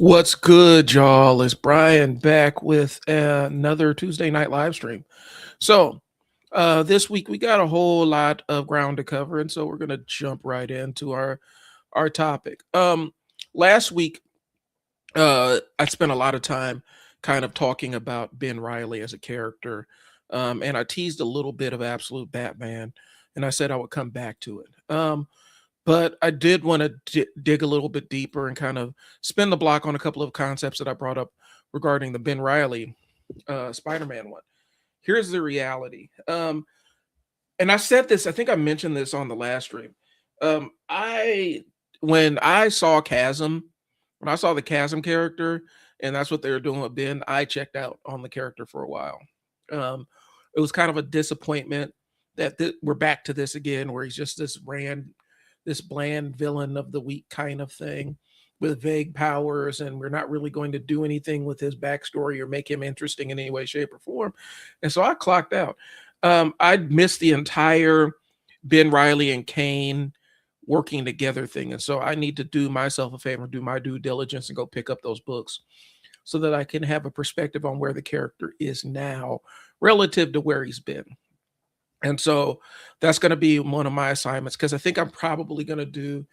What's good, y'all? It's Brian back with another Tuesday night live stream. This week we got a whole lot of ground to cover, and so we're gonna jump right into our topic. Last week, I spent a lot of time kind of talking about Ben Reilly as a character, and I teased a little bit of Absolute Batman, and I said I would come back to it. But I did want to dig a little bit deeper and kind of spin the block on a couple of concepts that I brought up regarding the Ben Reilly Spider-Man one. Here's the reality. And I said this, I think I mentioned this on the last stream. I when I saw Chasm, when I saw the Chasm character, and that's what they were doing with Ben, I checked out on the character for a while. It was kind of a disappointment that we're back to this again, where he's just this bland villain of the week kind of thing with vague powers, and we're not really going to do anything with his backstory or make him interesting in any way, shape, or form. And so I clocked out. I missed the entire Ben Reilly and Kaine working together thing. And so I need to do myself a favor, do my due diligence, and go pick up those books so that I can have a perspective on where the character is now relative to where he's been. And so that's going to be one of my assignments, because I think I'm probably going to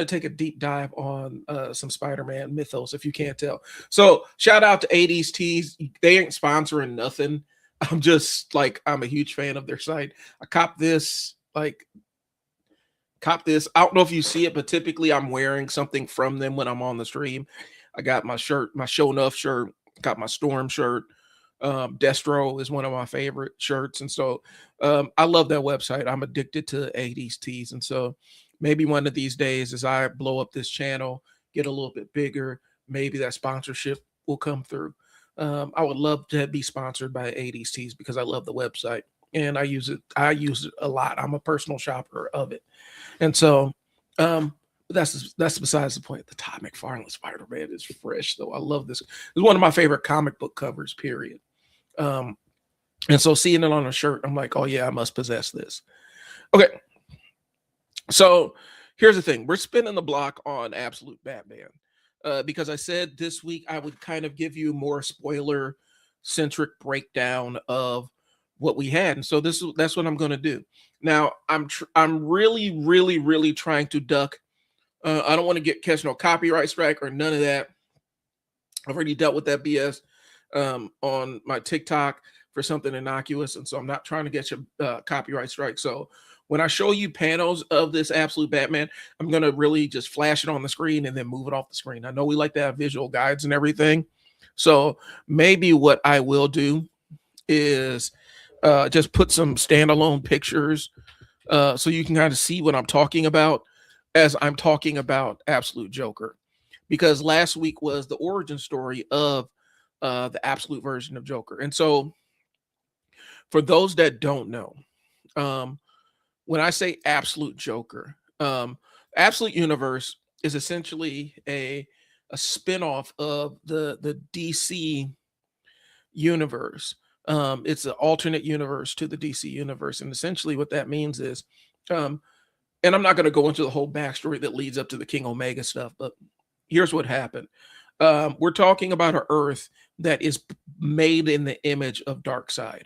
take a deep dive on some Spider-Man mythos, if you can't tell. So shout out to 80s Tees. They ain't sponsoring nothing. I'm just like, I'm a huge fan of their site. I cop this. I don't know if you see it, but typically I'm wearing something from them when I'm on the stream. I got my shirt, my Show Enough shirt, got my Storm shirt. Destro is one of my favorite shirts. And so I love that website. I'm addicted to 80s tees. And so maybe one of these days, as I blow up this channel, get a little bit bigger, maybe that sponsorship will come through. I would love to be sponsored by 80s tees because I love the website and I use it a lot. I'm a personal shopper of it. And so that's besides the point. The Todd McFarlane Spider-Man is fresh, though. I love this. It's one of my favorite comic book covers, period. And so seeing it on a shirt, I'm like, oh yeah, I must possess this. Okay. So here's the thing. We're spinning the block on Absolute Batman. Because I said this week I would kind of give you more spoiler-centric breakdown of what we had. And so that's what I'm going to do. Now, I'm really, really, really trying to duck. I don't want to catch no copyright strike or none of that. I've already dealt with that BS on my TikTok for something innocuous, and so I'm not trying to get you copyright strike. So when I show you panels of this Absolute Batman, I'm going to really just flash it on the screen and then move it off the screen. I know we like to have visual guides and everything. So maybe what I will do is just put some standalone pictures so you can kind of see what I'm talking about as I'm talking about Absolute Joker. Because last week was the origin story of the absolute version of Joker. And so for those that don't know, when I say absolute Joker, Absolute Universe is essentially a spinoff of the DC universe. It's an alternate universe to the DC universe. And essentially what that means is, and I'm not going to go into the whole backstory that leads up to the King Omega stuff, but here's what happened. We're talking about an Earth that is made in the image of Darkseid.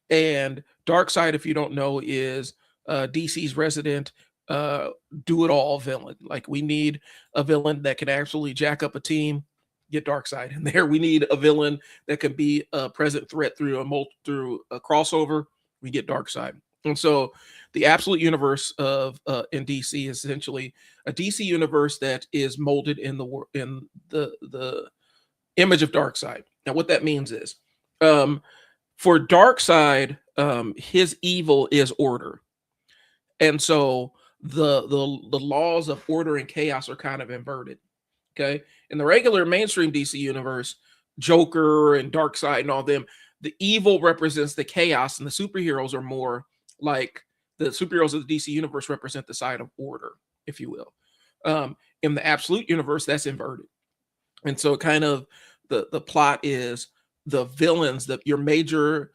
And Darkseid, if you don't know, is DC's resident do-it-all villain. Like, we need a villain that can actually jack up a team, get Darkseid in there. We need a villain that can be a present threat through a crossover. We get Darkseid. And so the Absolute Universe of in DC is essentially a DC universe that is molded in the image of Darkseid. Now, what that means is, for Darkseid, his evil is order, and so the laws of order and chaos are kind of inverted. Okay, in the regular mainstream DC universe, Joker and Darkseid and all them, the evil represents the chaos, and the superheroes are more like the superheroes of the DC universe represent the side of order, if you will. In the Absolute Universe, that's inverted. And so kind of the plot is the villains, your major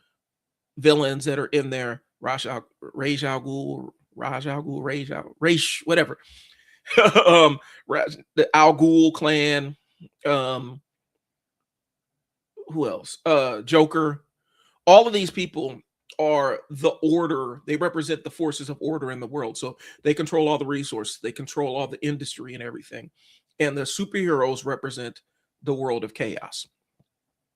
villains that are in there, Ra's al Ghul, whatever. The Al Ghul clan, um, who else? Joker. All of these people are the order. They represent the forces of order in the world. So they control all the resources, they control all the industry and everything. And the superheroes represent the world of chaos.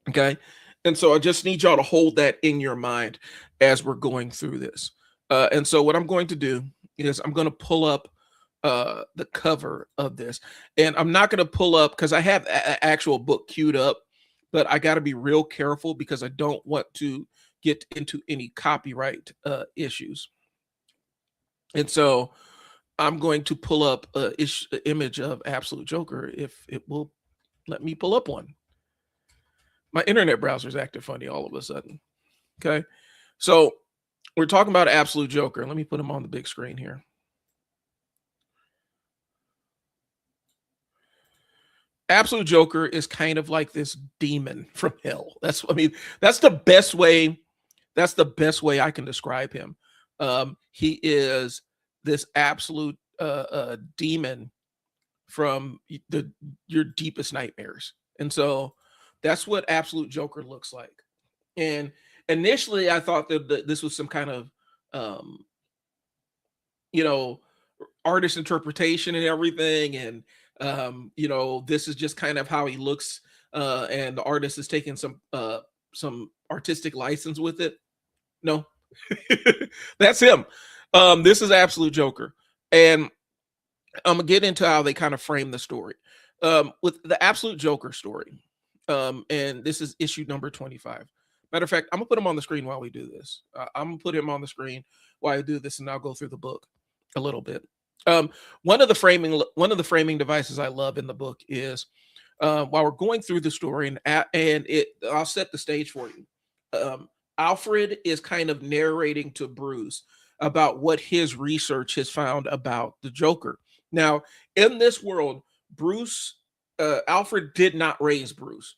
Okay. And so I just need y'all to hold that in your mind as we're going through this. And so what I'm going to do is I'm going to pull up the cover of this. And I'm not going to pull up because I have actual book queued up, but I got to be real careful because I don't want to get into any copyright issues. And so I'm going to pull up a image of Absolute Joker if it will let me pull up one. My internet browser's acting funny all of a sudden. Okay. So we're talking about Absolute Joker. Let me put him on the big screen here. Absolute Joker is kind of like this demon from hell. That's the best way. That's the best way I can describe him. He is this absolute demon from your deepest nightmares. And so that's what Absolute Joker looks like. And initially I thought that this was some kind of you know, artist interpretation and everything. And this is just kind of how he looks, and the artist is taking some artistic license with it. No, that's him. This is Absolute Joker. And I'm gonna get into how they kind of frame the story. With the Absolute Joker story, and this is issue number 25. Matter of fact, I'm gonna put him on the screen while we do this. I'm gonna put him on the screen while I do this, and I'll go through the book a little bit. One of the framing devices I love in the book is while we're going through the story, I'll set the stage for you. Alfred is kind of narrating to Bruce about what his research has found about the Joker. Now, in this world, Alfred did not raise Bruce.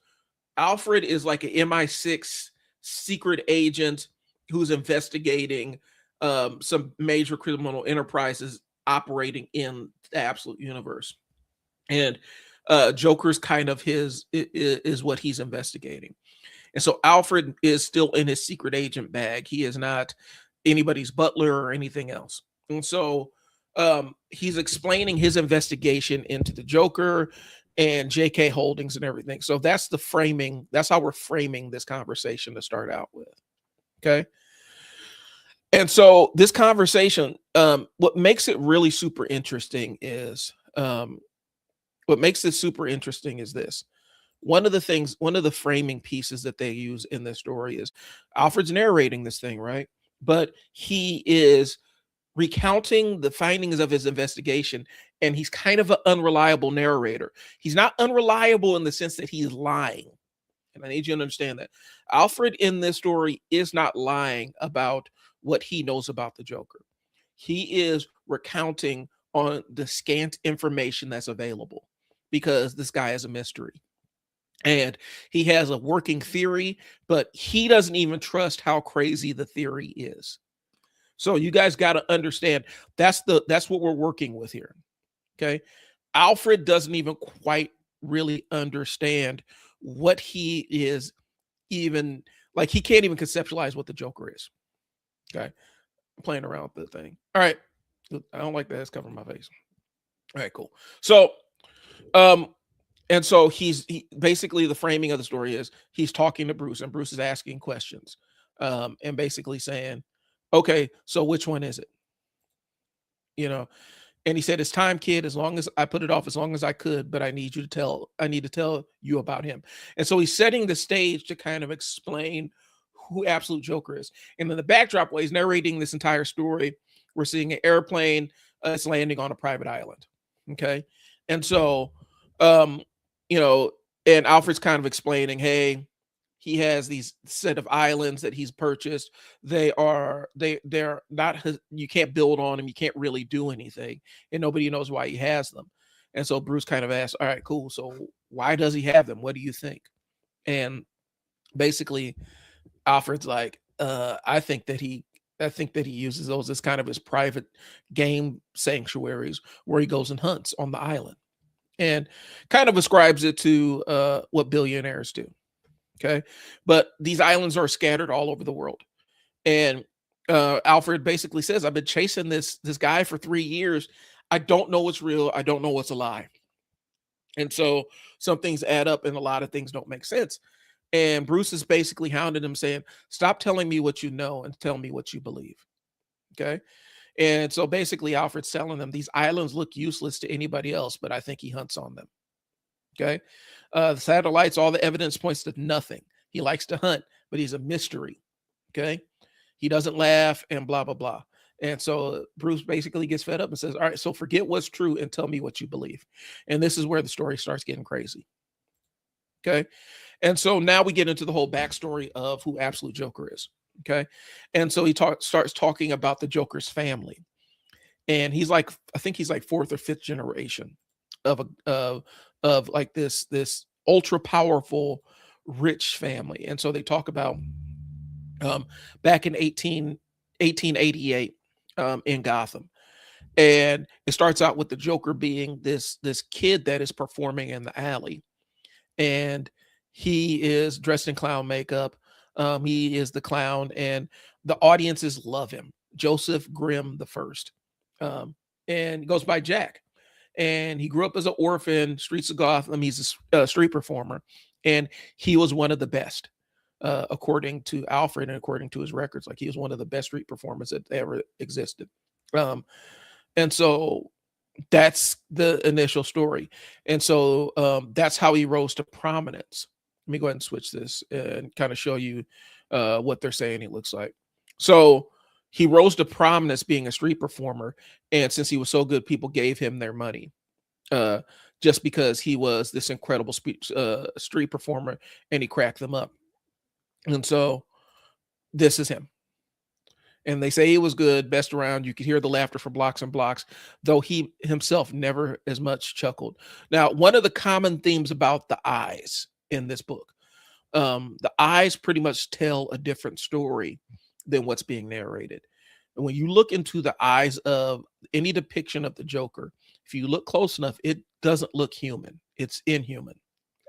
Alfred is like an MI6 secret agent who's investigating some major criminal enterprises operating in the Absolute universe. And Joker's kind of is what he's investigating. And so Alfred is still in his secret agent bag. He is not anybody's butler or anything else. And so he's explaining his investigation into the Joker and JK Holdings and everything. So that's the framing. That's how we're framing this conversation to start out with. Okay. And so this conversation, what makes it really super interesting is this. One of the framing pieces that they use in this story is Alfred's narrating this thing, right? But he is recounting the findings of his investigation, and he's kind of an unreliable narrator. He's not unreliable in the sense that he's lying. And I need you to understand that. Alfred in this story is not lying about what he knows about the Joker. He is recounting on the scant information that's available because this guy is a mystery. And he has a working theory, but he doesn't even trust how crazy the theory is. So you guys got to understand that's what we're working with here. Okay. Alfred doesn't even quite really understand what he is even like. He can't even conceptualize what the Joker is. Okay. I'm playing around with the thing. All right. I don't like that. It's covering my face. All right, cool. So, and so he basically the framing of the story is he's talking to Bruce and Bruce is asking questions, and basically saying, okay, so which one is it? And he said, it's time, kid, as long as I put it off as long as I could, but I need to tell you about him. And so he's setting the stage to kind of explain who Absolute Joker is. And in the backdrop, while he's narrating this entire story, we're seeing an airplane that's landing on a private island. Okay. And so, and Alfred's kind of explaining, hey, he has these set of islands that he's purchased. They're not, you can't build on them. You can't really do anything. And nobody knows why he has them. And so Bruce kind of asks, all right, cool. So why does he have them? What do you think? And basically Alfred's like, I think that he uses those as kind of his private game sanctuaries where he goes and hunts on the island. and kind of ascribes it to what billionaires do. Okay, but these islands are scattered all over the world, and Alfred basically says, "I've been chasing this guy for 3 years. I don't know what's real. I don't know what's a lie." And so some things add up, and a lot of things don't make sense. And Bruce is basically hounding him, saying, "Stop telling me what you know and tell me what you believe." Okay. And so basically, Alfred's telling them these islands look useless to anybody else, but I think he hunts on them. Okay. The satellites, all the evidence points to nothing. He likes to hunt, but he's a mystery. Okay. He doesn't laugh and blah, blah, blah. And so Bruce basically gets fed up and says, "All right, so forget what's true and tell me what you believe." And this is where the story starts getting crazy. Okay. And so now we get into the whole backstory of who Absolute Joker is. Okay. And so he starts talking about the Joker's family. And he's like, I think he's like fourth or fifth generation of of like this ultra powerful rich family. And so they talk about um back in 1888 in Gotham. And it starts out with the Joker being this kid that is performing in the alley, and he is dressed in clown makeup. He is the clown, and the audiences love him. Joseph Grimm the first, and he goes by Jack. And he grew up as an orphan, streets of Gotham. He's a street performer, and he was one of the best, according to Alfred and according to his records. Like, he was one of the best street performers that ever existed. Um, and so that's the initial story. And so that's how he rose to prominence. Let me go ahead and switch this and kind of show you what they're saying he looks like. So he rose to prominence being a street performer. And since he was so good, people gave him their money just because he was this incredible street performer, and he cracked them up. And so this is him. And they say he was good, best around. You could hear the laughter for blocks and blocks, though he himself never as much chuckled. Now, one of the common themes about the eyes in this book, the eyes pretty much tell a different story than what's being narrated. And when you look into the eyes of any depiction of the Joker, if you look close enough, it doesn't look human. It's inhuman.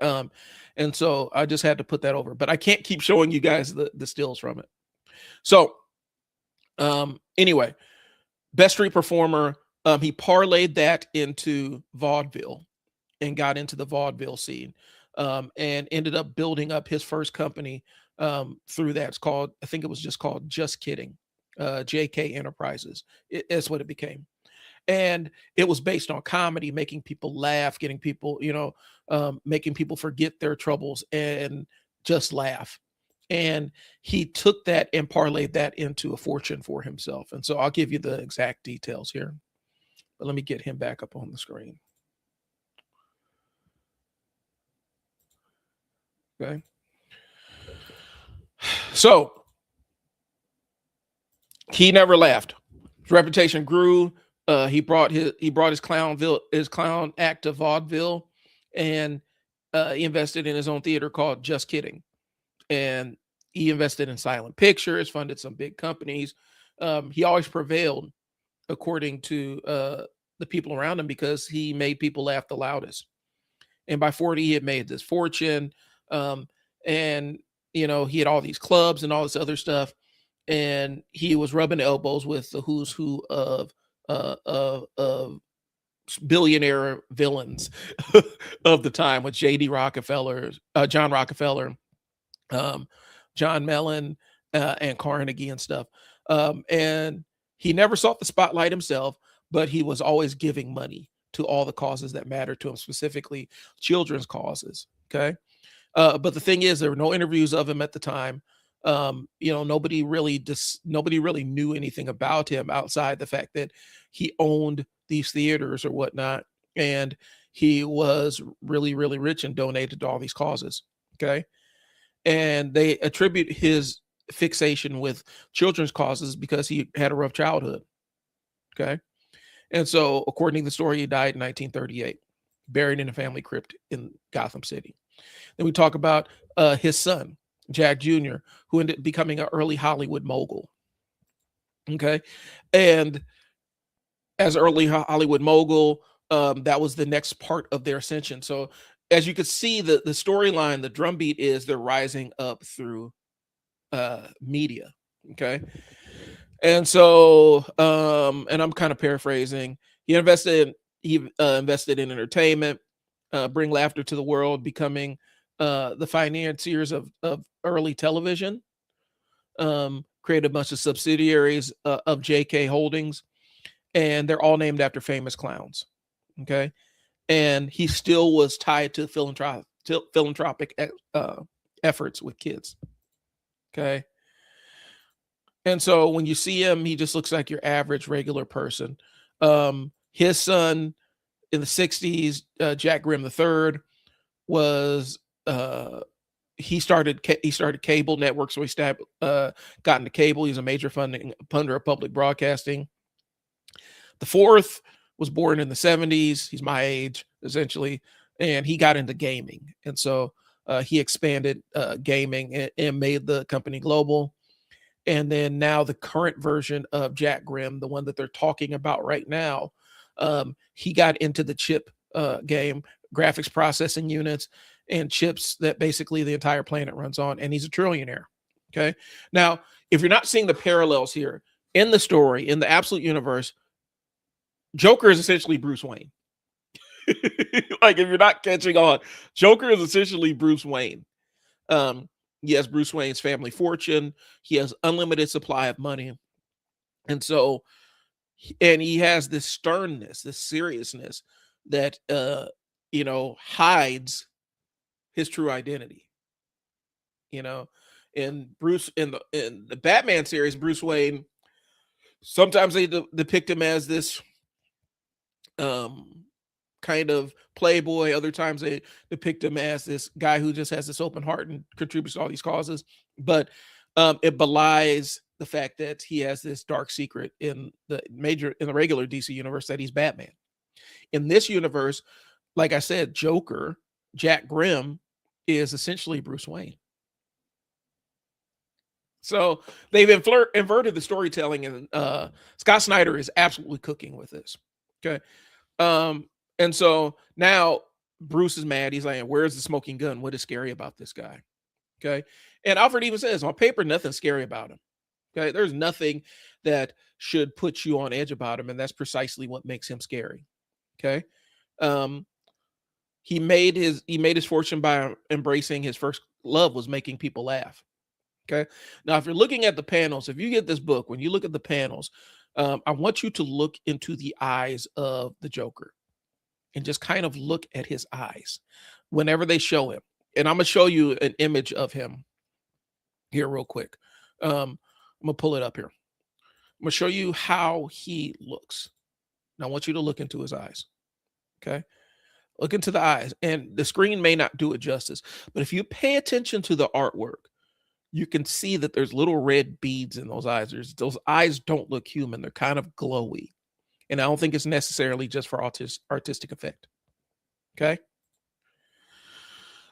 And so I just had to put that over, but I can't keep showing you guys the stills from it. So anyway, best street performer. He parlayed that into vaudeville and got into the vaudeville scene, and ended up building up his first company through that. It's called, I think it was just called Just Kidding, JK Enterprises. It's what it became. And it was based on comedy, making people laugh, getting people, making people forget their troubles and just laugh. And he took that and parlayed that into a fortune for himself. And so I'll give you the exact details here. But let me get him back up on the screen. Okay. So he never laughed. His reputation grew. He brought his clown act to vaudeville, and he invested in his own theater called Just Kidding. And he invested in silent pictures, funded some big companies. He always prevailed, according to the people around him, because he made people laugh the loudest. And by 40, he had made this fortune. And, he had all these clubs and all this other stuff. And he was rubbing elbows with the who's who of billionaire villains of the time, with J.D. Rockefeller, John Rockefeller, John Mellon, and Carnegie and stuff. And he never sought the spotlight himself, but he was always giving money to all the causes that mattered to him, specifically children's causes. Okay. But the thing is, there were no interviews of him at the time. Nobody really knew anything about him outside the fact that he owned these theaters or whatnot. And he was really, really rich and donated to all these causes. Okay. And they attribute his fixation with children's causes because he had a rough childhood. Okay. And so, according to the story, he died in 1938, buried in a family crypt in Gotham City. Then we talk about his son, Jack Jr., who ended up becoming an early Hollywood mogul. Okay. And as early Hollywood mogul, that was the next part of their ascension. So as you could see, the storyline, the drumbeat is they're rising up through media. Okay. And so, and I'm kind of paraphrasing. He invested in entertainment, bring laughter to the world, becoming the financiers of early television. Created a bunch of subsidiaries of JK Holdings, and they're all named after famous clowns. Okay, and he still was tied to philanthropic efforts with kids. Okay. And so when you see him, he just looks like your average regular person. His son in the 60s, Jack Grimm III, was he started cable networks, so he got into cable. He's a major funder of public broadcasting. The fourth was born in the 70s. He's my age, essentially, and he got into gaming. And so he expanded gaming and made the company global. And then now the current version of Jack Grimm, the one that they're talking about right now, he got into the chip game, graphics processing units, and chips that basically the entire planet runs on. And he's a trillionaire. Okay. Now, if you're not seeing the parallels here in the story, in the absolute universe, Joker is essentially Bruce Wayne. Like, if you're not catching on, Joker is essentially Bruce Wayne. He has Bruce Wayne's family fortune. He has unlimited supply of money. And so, and he has this sternness, this seriousness that, hides his true identity. In the Batman series, Bruce Wayne, sometimes they depict him as this kind of playboy. Other times they depict him as this guy who just has this open heart and contributes to all these causes. But it belies the fact that he has this dark secret in the regular DC universe, that he's Batman. In this universe, like I said, Joker, Jack Grimm, is essentially Bruce Wayne. So they've inverted the storytelling, and Scott Snyder is absolutely cooking with this. Okay. And so now Bruce is mad. He's like, where's the smoking gun? What is scary about this guy? Okay. And Alfred even says, on paper, nothing's scary about him. Okay. There's nothing that should put you on edge about him. And that's precisely what makes him scary. Okay. He made his fortune by embracing his first love was making people laugh. Okay. Now, if you're looking at the panels, if you get this book, when you look at the panels, I want you to look into the eyes of the Joker and just kind of look at his eyes whenever they show him. And I'm going to show you an image of him here real quick. I'm going to pull it up here. I'm going to show you how he looks. Now, I want you to look into his eyes. Okay. Look into the eyes. And the screen may not do it justice, but if you pay attention to the artwork, you can see that there's little red beads in those eyes. Those eyes don't look human. They're kind of glowy. And I don't think it's necessarily just for artistic effect. Okay.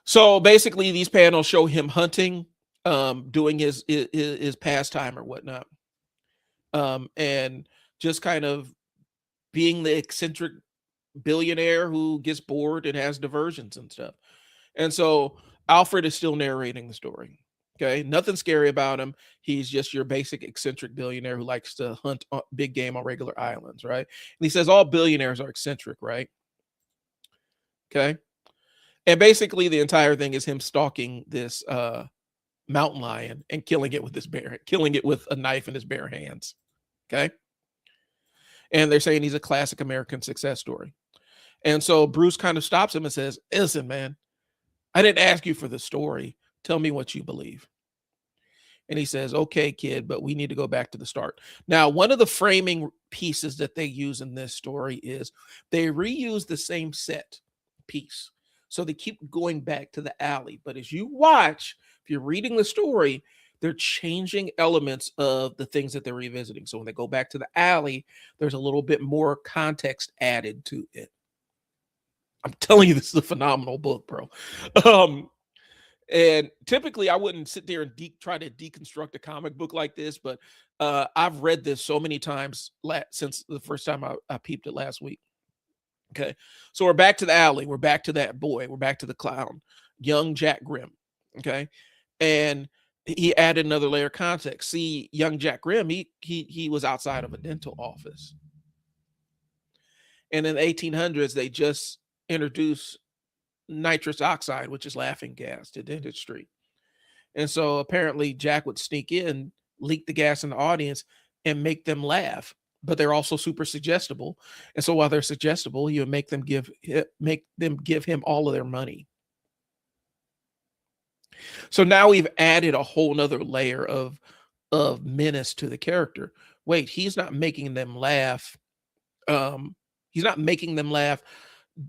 So basically these panels show him hunting, doing his pastime or whatnot. And just kind of being the eccentric billionaire who gets bored and has diversions and stuff. And so Alfred is still narrating the story. Okay. Nothing scary about him. He's just your basic eccentric billionaire who likes to hunt big game on regular islands. Right. And he says all billionaires are eccentric. Right. Okay. And basically the entire thing is him stalking this mountain lion and killing it with a knife in his bare hands. Okay. And they're saying he's a classic American success story. And so Bruce kind of stops him and says, listen, man, I didn't ask you for the story. Tell me what you believe. And he says, okay, kid, but we need to go back to the start. Now, one of the framing pieces that they use in this story is they reuse the same set piece. So they keep going back to the alley. But as you watch, if you're reading the story, they're changing elements of the things that they're revisiting. So when they go back to the alley, there's a little bit more context added to it. I'm telling you, this is a phenomenal book, bro. And typically I wouldn't sit there and try to deconstruct a comic book like this, but I've read this so many times since the first time I peeped it last week. Okay. So we're back to the alley. We're back to that boy. We're back to the clown, young Jack Grimm. Okay. And he added another layer of context. See, young Jack Grimm, he was outside of a dental office. And in the 1800s, they just introduced nitrous oxide, which is laughing gas, to dentistry. And so apparently Jack would sneak in, leak the gas in the audience, and make them laugh. But they're also super suggestible. And so while they're suggestible, he would make them give him all of their money. So now we've added a whole nother layer of menace to the character. Wait, he's not making them laugh. He's not making them laugh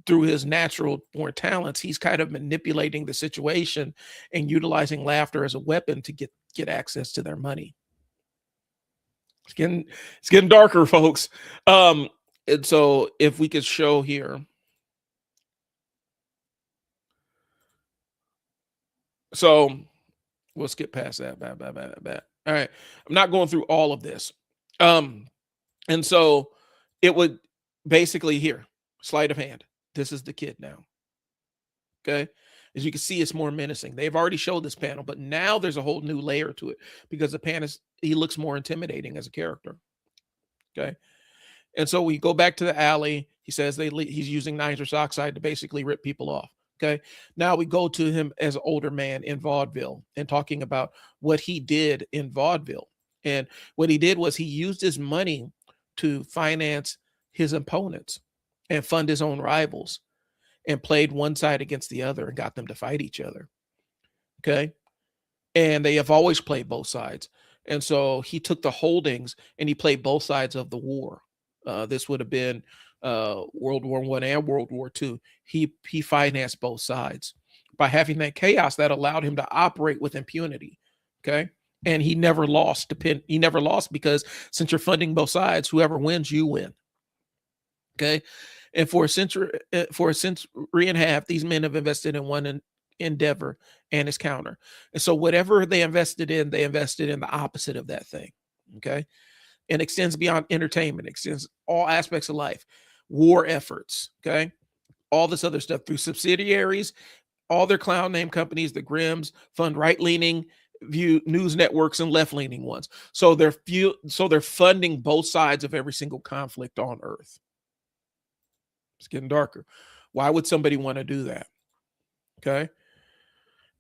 through his natural born talents. He's kind of manipulating the situation and utilizing laughter as a weapon to get access to their money. It's getting darker, folks. And so if we could show here. So we'll skip past that. All right. I'm not going through all of this. And so it would basically here, sleight of hand. This is the kid now. Okay. As you can see, it's more menacing. They've already showed this panel, but now there's a whole new layer to it because he looks more intimidating as a character. Okay. And so we go back to the alley. He says he's using nitrous oxide to basically rip people off. Okay. Now we go to him as an older man in vaudeville and talking about what he did in vaudeville. And what he did was he used his money to finance his opponents and fund his own rivals and played one side against the other and got them to fight each other. Okay. And they have always played both sides. And so he took the holdings and he played both sides of the war. This would have been World War I and World War II. He financed both sides by having that chaos that allowed him to operate with impunity. Okay. And he never lost. He never lost because since you're funding both sides, whoever wins, you win. Okay. And for a century and a half, these men have invested in one endeavor and its counter. And so whatever they invested in the opposite of that thing. Okay. And extends beyond entertainment, extends all aspects of life, war efforts. Okay. All this other stuff through subsidiaries, all their clown name companies, the Grimms fund right-leaning view news networks and left-leaning ones. So they're funding both sides of every single conflict on Earth. It's getting darker. Why would somebody want to do that? Okay.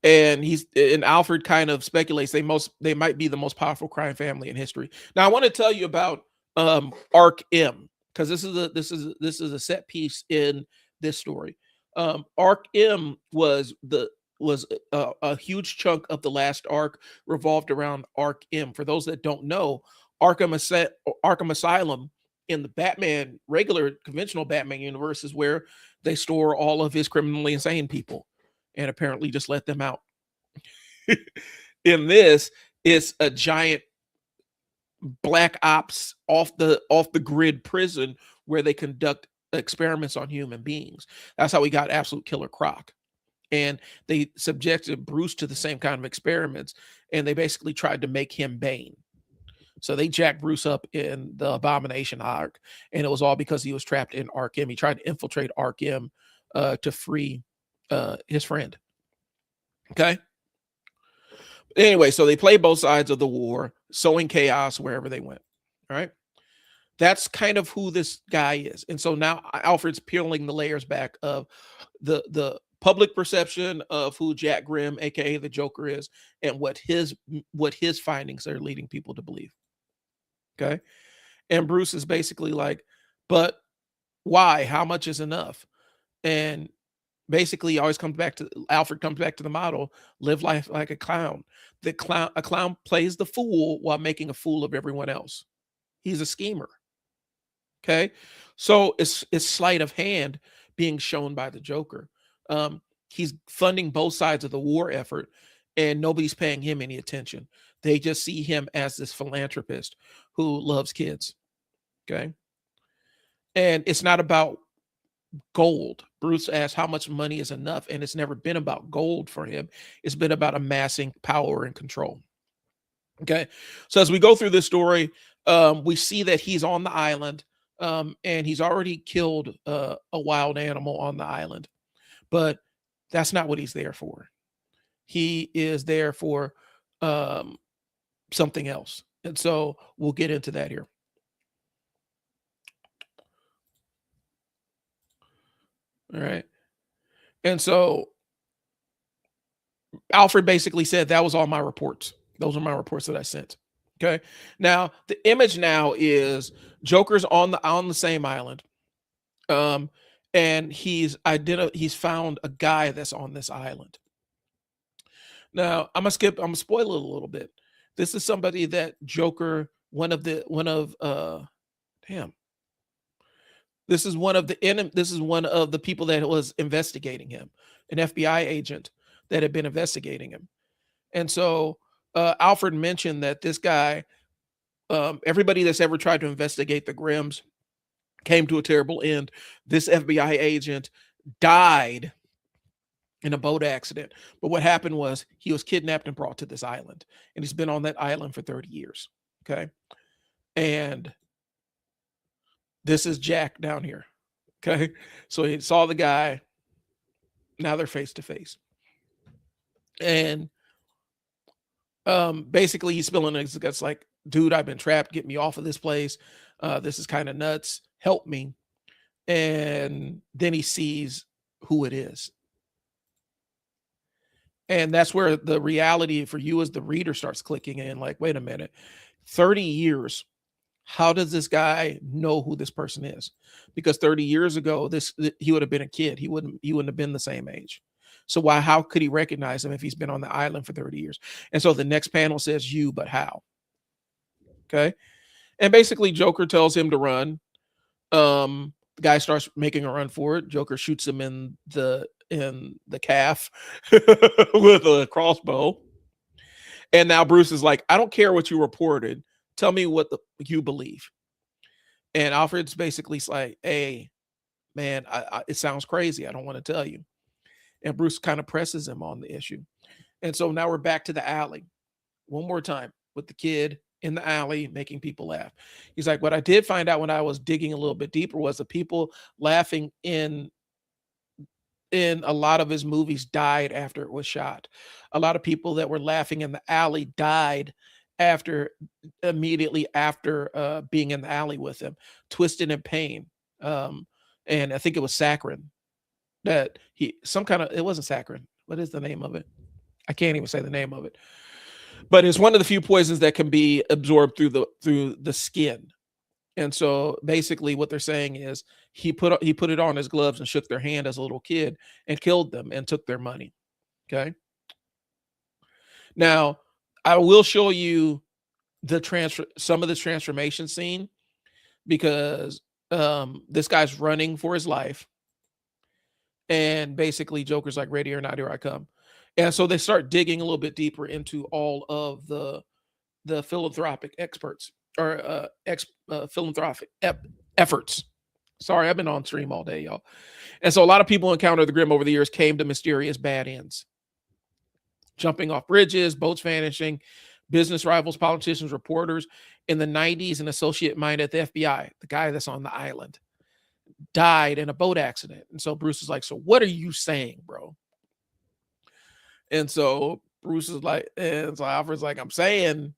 And Alfred kind of speculates they might be the most powerful crime family in history. Now I want to tell you about Arc M, because this is a set piece in this story. Arc M was a huge chunk of the last arc revolved around Arc M. For those that don't know, Arkham Asylum in the regular conventional Batman universe is where they store all of his criminally insane people and apparently just let them out. In this, it's a giant black ops off the grid prison where they conduct experiments on human beings. That's how we got Absolute Killer Croc. And they subjected Bruce to the same kind of experiments, and they basically tried to make him Bane. So they jacked Bruce up in the Abomination arc, and it was all because he was trapped in Arc M. He tried to infiltrate Arc M to free his friend. Okay. Anyway, so they play both sides of the war, sowing chaos wherever they went. All right. That's kind of who this guy is. And so now Alfred's peeling the layers back of the public perception of who Jack Grimm, aka the Joker, is, and what his findings are leading people to believe. Okay. And Bruce is basically like, but why? How much is enough? And basically Alfred comes back to the model, live life like a clown. A clown plays the fool while making a fool of everyone else. He's a schemer. Okay. So it's sleight of hand being shown by the Joker. He's funding both sides of the war effort, and nobody's paying him any attention. They just see him as this philanthropist who loves kids. Okay. And it's not about gold. Bruce asked how much money is enough, and it's never been about gold for him. It's been about amassing power and control. Okay. So as we go through this story, we see that he's on the island. and he's already killed a wild animal on the island. But that's not what he's there for. He is there for something else. And so we'll get into that here. All right. And so Alfred basically said that was all my reports. Those are my reports that I sent. Okay. Now the image now is Joker's on the same island. And he's found a guy that's on this island. Now I'm gonna spoil it a little bit. This is somebody that Joker, damn. This is one of the people that was investigating him, an FBI agent that had been investigating him. And so Alfred mentioned that this guy, everybody that's ever tried to investigate the Grimms came to a terrible end. This FBI agent died in a boat accident. But what happened was he was kidnapped and brought to this island. And he's been on that island for 30 years. Okay. And this is Jack down here. Okay. So he saw the guy. Now they're face to face. And basically he's spilling his guts like, dude, I've been trapped. Get me off of this place. This is kind of nuts. Help me. And then he sees who it is. And that's where the reality for you as the reader starts clicking in. Like, wait a minute, 30 years. How does this guy know who this person is? Because 30 years ago, he would have been a kid. He wouldn't have been the same age. So how could he recognize him if he's been on the island for 30 years? And so the next panel says you, but how? Okay. And basically Joker tells him to run. The guy starts making a run for it. Joker shoots him in the calf with a crossbow. And now Bruce is like, I don't care what you reported. Tell me what you believe. And Alfred's basically like, hey, man, it sounds crazy. I don't want to tell you. And Bruce kind of presses him on the issue. And so now we're back to the alley one more time with the kid in the alley making people laugh. He's like, what I did find out when I was digging a little bit deeper was the people laughing in a lot of his movies died after it was shot. A lot of people that were laughing in the alley died immediately after being in the alley with him, twisted in pain. And I think it was saccharin that it wasn't saccharin. What is the name of it? I can't even say the name of it, but it's one of the few poisons that can be absorbed through the skin. And so basically what they're saying is he put it on his gloves and shook their hand as a little kid and killed them and took their money. Okay. Now I will show you some of this transformation scene because this guy's running for his life. And basically Joker's like, ready or not, here I come. And so they start digging a little bit deeper into all of the philanthropic experts or philanthropic efforts. Sorry, I've been on stream all day, y'all. And so a lot of people encountered the Grimm over the years came to mysterious bad ends. Jumping off bridges, boats vanishing, business rivals, politicians, reporters. In the 90s, an associate mine at the FBI, the guy that's on the island, died in a boat accident. And so Bruce is like, so what are you saying, bro? And so Bruce is like, and so Alfred's like, I'm saying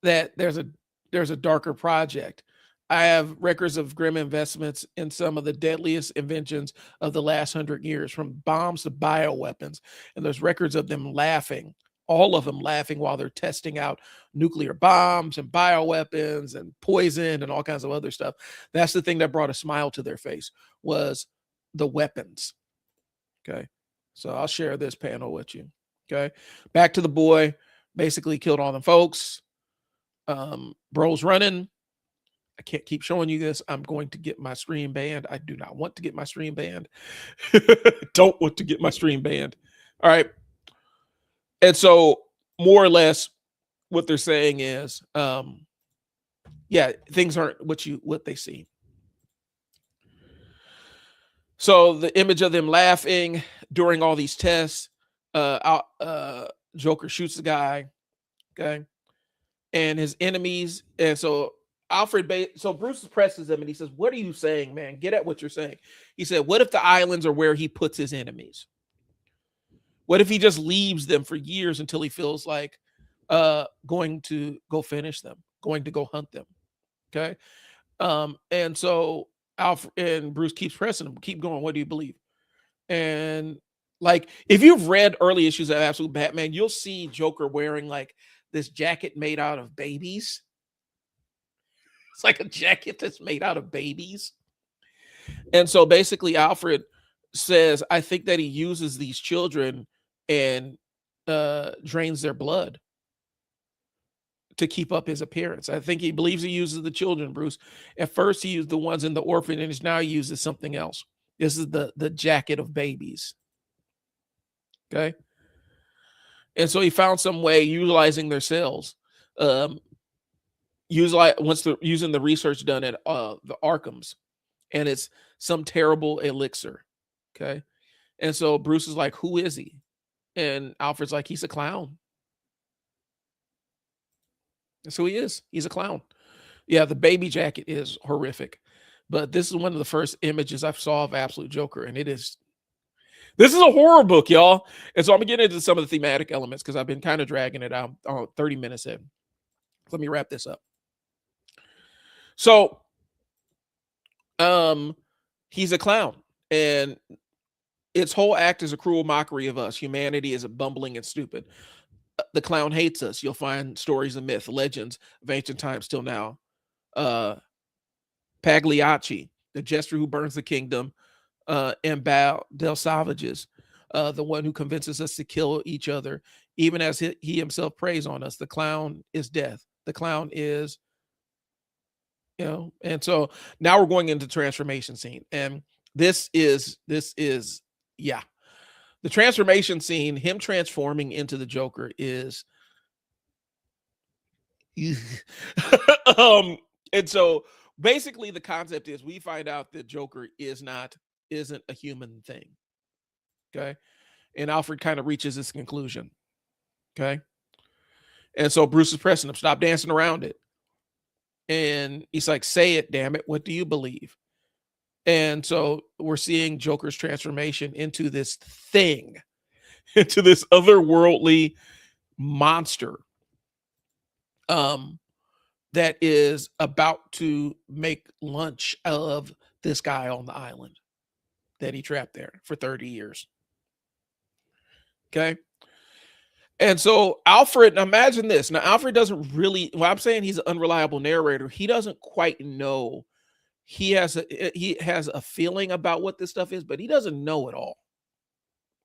that there's a darker project. I have records of Grimm investments in some of the deadliest inventions of the last 100 years, from bombs to bioweapons. And there's records of them laughing, all of them laughing while they're testing out nuclear bombs and bioweapons and poison and all kinds of other stuff. That's the thing that brought a smile to their face, was the weapons. Okay. So I'll share this panel with you. Okay. Back to the boy, basically killed all them folks. Bro's running. I can't keep showing you this. I'm going to get my stream banned. I do not want to get my stream banned. Don't want to get my stream banned. All right. And so more or less what they're saying is, things aren't what they seem. So the image of them laughing during all these tests, Joker shoots the guy. Okay. And his enemies. And so So Bruce presses him and he says, "What are you saying, man? Get at what you're saying." He said, "What if the islands are where he puts his enemies? What if he just leaves them for years until he feels like going to go finish them, going to go hunt them?" Okay. And so Alfred and Bruce keeps pressing him, keep going. What do you believe? And like, if you've read early issues of Absolute Batman, you'll see Joker wearing like this jacket made out of babies. It's like a jacket that's made out of babies. And so basically, Alfred says, I think that he uses these children and drains their blood to keep up his appearance. I think he believes he uses the children, Bruce. At first, he used the ones in the orphanage. Now he uses something else. This is the jacket of babies. Okay. And so he found some way utilizing their cells. Using the research done at the Arkhams, and it's some terrible elixir. Okay. And so Bruce is like, who is he? And Alfred's like, he's a clown. And so he is. He's a clown. Yeah, the baby jacket is horrific. But this is one of the first images I saw of Absolute Joker, and this is a horror book, y'all. And so I'm gonna get into some of the thematic elements because I've been kind of dragging it out 30 minutes in. Let me wrap this up. So he's a clown, and its whole act is a cruel mockery of us. Humanity is bumbling and stupid. The clown hates us. You'll find stories of myth, legends of ancient times till now. Pagliacci, the jester who burns the kingdom, and Bao del Savages, the one who convinces us to kill each other, even as he himself preys on us. The clown is death. The clown is, and so now we're going into transformation scene. And this is, yeah. The transformation scene, him transforming into the Joker is, and so basically the concept is we find out that Joker isn't a human thing. Okay. And Alfred kind of reaches this conclusion. Okay. And so Bruce is pressing him, stop dancing around it. And he's like, say it, damn it. What do you believe? And so we're seeing Joker's transformation into this thing, into this otherworldly monster that is about to make lunch of this guy on the island that he trapped there for 30 years. Okay. And so Alfred, imagine this. Now, Alfred doesn't really, well, I'm saying he's an unreliable narrator. He doesn't quite know. He has a feeling about what this stuff is, but he doesn't know it all.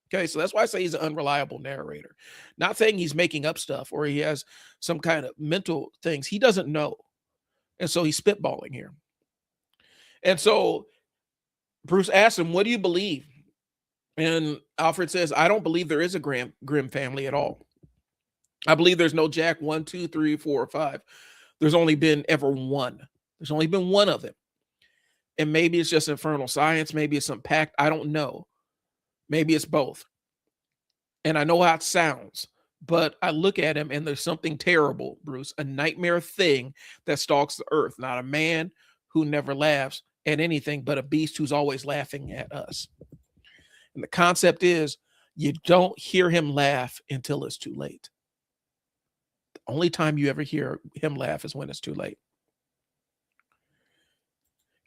Okay, so that's why I say he's an unreliable narrator. Not saying he's making up stuff or he has some kind of mental things. He doesn't know. And so he's spitballing here. And so Bruce asks him, what do you believe? And Alfred says, I don't believe there is a Grimm family at all. I believe there's no Jack 1, 2, 3, 4, or 5. There's only been ever one. There's only been one of them. And maybe it's just infernal science. Maybe it's some pact. I don't know. Maybe it's both. And I know how it sounds, but I look at him and there's something terrible, Bruce, a nightmare thing that stalks the earth, not a man who never laughs at anything, but a beast who's always laughing at us. And the concept is you don't hear him laugh until it's too late. The only time you ever hear him laugh is when it's too late.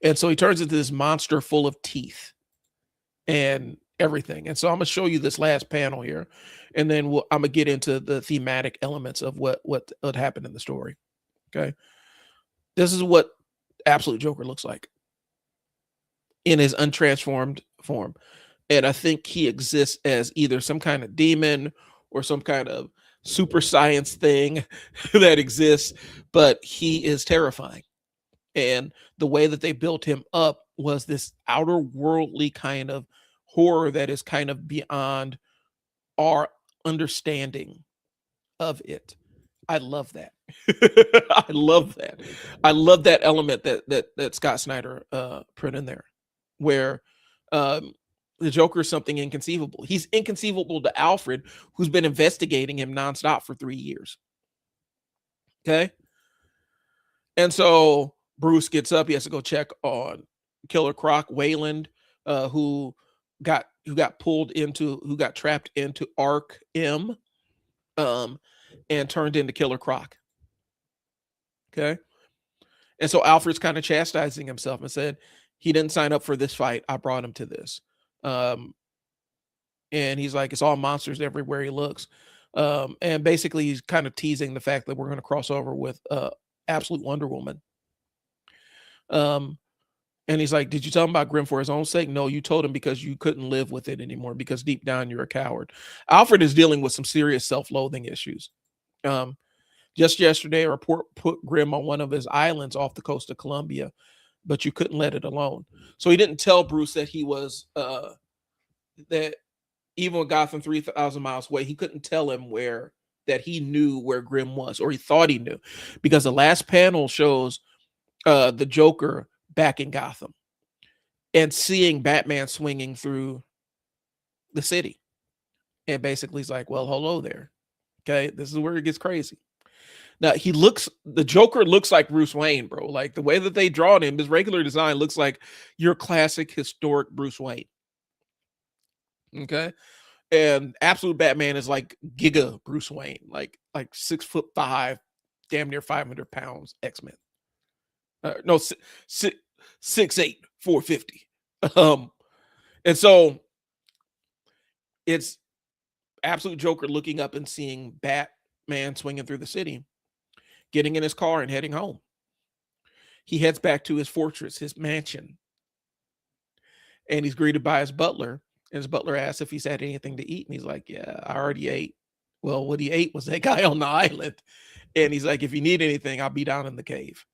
And so he turns into this monster full of teeth and everything. And so I'm going to show you this last panel here, and then I'm going to get into the thematic elements of what happened in the story. Okay. This is what Absolute Joker looks like in his untransformed form. And I think he exists as either some kind of demon or some kind of super science thing that exists, but he is terrifying. And the way that they built him up was this outer worldly kind of horror that is kind of beyond our understanding of it. I love that. I love that. I love that element that Scott Snyder put in there, where the Joker is something inconceivable. He's inconceivable to Alfred, who's been investigating him nonstop for 3 years. Okay. And so Bruce gets up. He has to go check on Killer Croc, Wayland, who got who got trapped into Arc M, and turned into Killer Croc. Okay. And so Alfred's kind of chastising himself and said, he didn't sign up for this fight. I brought him to this. And he's like, it's all monsters everywhere he looks. And basically he's kind of teasing the fact that we're going to cross over with Absolute Wonder Woman. And he's like, did you tell him about Grim for his own sake? No, you told him because you couldn't live with it anymore, because deep down you're a coward. Alfred is dealing with some serious self-loathing issues. Just yesterday, a report put Grim on one of his islands off the coast of Colombia, but you couldn't let it alone. So he didn't tell Bruce that he was, that even with Gotham 3,000 miles away, he couldn't tell him that he knew where Grim was, or he thought he knew, because the last panel shows the Joker back in Gotham and seeing Batman swinging through the city. And basically he's like, well, hello there. Okay, this is where it gets crazy. Now the Joker looks like Bruce Wayne, bro. Like the way that they drawn him, his regular design looks like your classic historic Bruce Wayne. Okay. And Absolute Batman is like Giga Bruce Wayne, like 6'5", damn near 500 pounds, X-Men. No, 6'8", 450. And so it's Absolute Joker looking up and seeing Batman swinging through the city, getting in his car and heading home. He heads back to his fortress, his mansion, and he's greeted by his butler. And his butler asks if he's had anything to eat, and he's like, yeah, I already ate. Well, what he ate was that guy on the island. And he's like, if you need anything, I'll be down in the cave.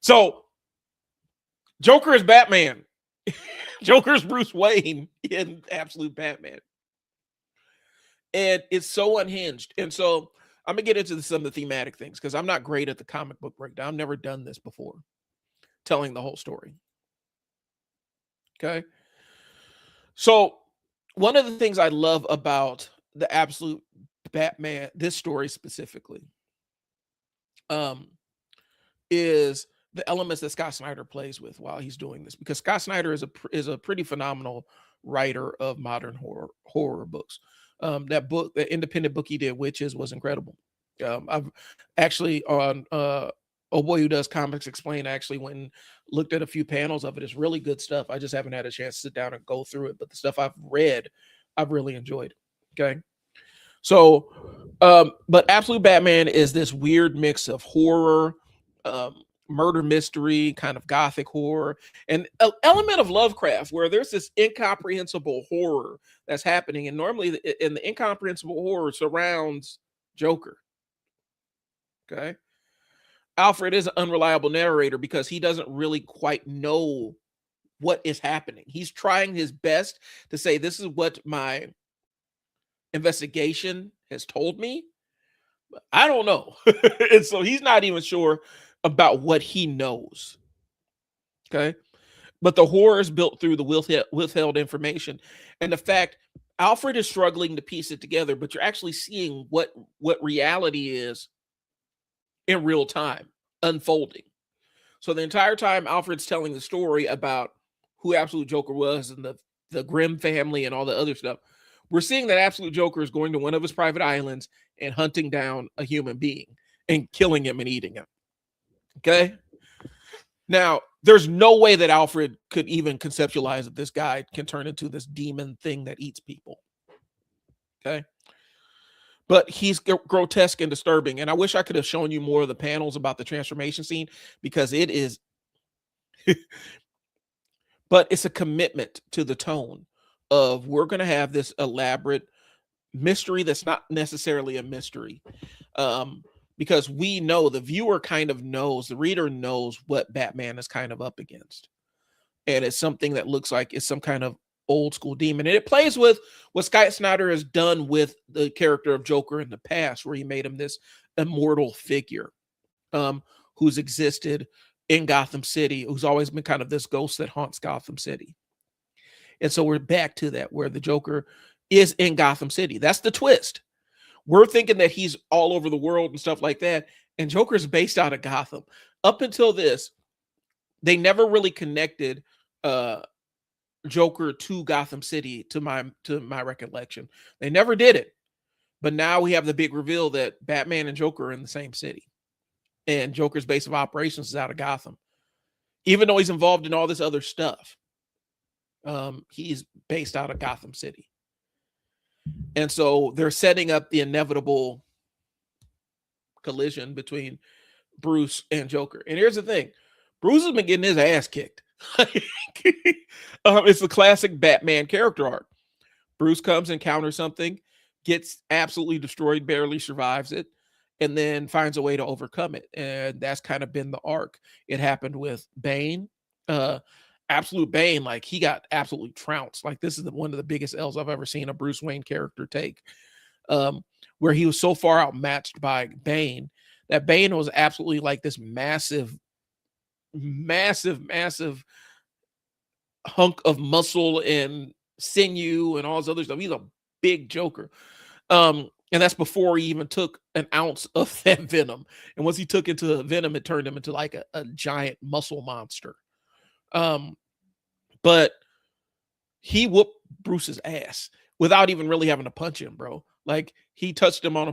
So Joker is Batman. Joker's Bruce Wayne in Absolute Batman. And it's so unhinged. And so I'm going to get into some of the thematic things, because I'm not great at the comic book breakdown. I've never done this before, telling the whole story. Okay. So one of the things I love about the Absolute Batman, this story specifically, is the elements that Scott Snyder plays with while he's doing this, because Scott Snyder is a pretty phenomenal writer of modern horror books. That book, the independent book he did, Witches, was incredible. I've actually on Oh Boy Who Does Comics Explained, I actually went and looked at a few panels of it. It's really good stuff. I just haven't had a chance to sit down and go through it, but the stuff I've read, I've really enjoyed. Okay. So, but Absolute Batman is this weird mix of horror, murder mystery, kind of gothic horror, and an element of Lovecraft, where there's this incomprehensible horror that's happening. And normally the incomprehensible horror surrounds Joker. Okay. Alfred is an unreliable narrator because he doesn't really quite know what is happening. He's trying his best to say, this is what my investigation has told me. I don't know. And so he's not even sure about what he knows. Okay. But the horror is built through the withheld information. And the fact Alfred is struggling to piece it together, but you're actually seeing what reality is in real time unfolding. So the entire time Alfred's telling the story about who Absolute Joker was and the Grimm family and all the other stuff, we're seeing that Absolute Joker is going to one of his private islands and hunting down a human being and killing him and eating him. Okay. Now, there's no way that Alfred could even conceptualize that this guy can turn into this demon thing that eats people. Okay. But he's grotesque and disturbing. And I wish I could have shown you more of the panels about the transformation scene, because it is, but it's a commitment to the tone of, we're going to have this elaborate mystery that's not necessarily a mystery. Because we know, the viewer kind of knows, the reader knows what Batman is kind of up against. And it's something that looks like it's some kind of old school demon. And it plays with what Scott Snyder has done with the character of Joker in the past, where he made him this immortal figure who's existed in Gotham City, who's always been kind of this ghost that haunts Gotham City. And so we're back to that, where the Joker is in Gotham City. That's the twist. We're thinking that he's all over the world and stuff like that. And Joker's based out of Gotham. Up until this, they never really connected Joker to Gotham City, to my recollection. They never did it. But now we have the big reveal that Batman and Joker are in the same city. And Joker's base of operations is out of Gotham. Even though he's involved in all this other stuff, he's based out of Gotham City. And so they're setting up the inevitable collision between Bruce and Joker. And here's the thing. Bruce has been getting his ass kicked. It's the classic Batman character arc. Bruce comes, encounters something, gets absolutely destroyed, barely survives it, and then finds a way to overcome it. And that's kind of been the arc. It happened with Bane. Absolute Bane, like, he got absolutely trounced. Like, this is one of the biggest L's I've ever seen a Bruce Wayne character take, where he was so far outmatched by Bane that Bane was absolutely like this massive hunk of muscle and sinew and all this other stuff. He's a big Joker. And that's before he even took an ounce of that venom. And once he took into the venom, it turned him into like a giant muscle monster. But he whooped Bruce's ass without even really having to punch him, bro. Like, he touched him on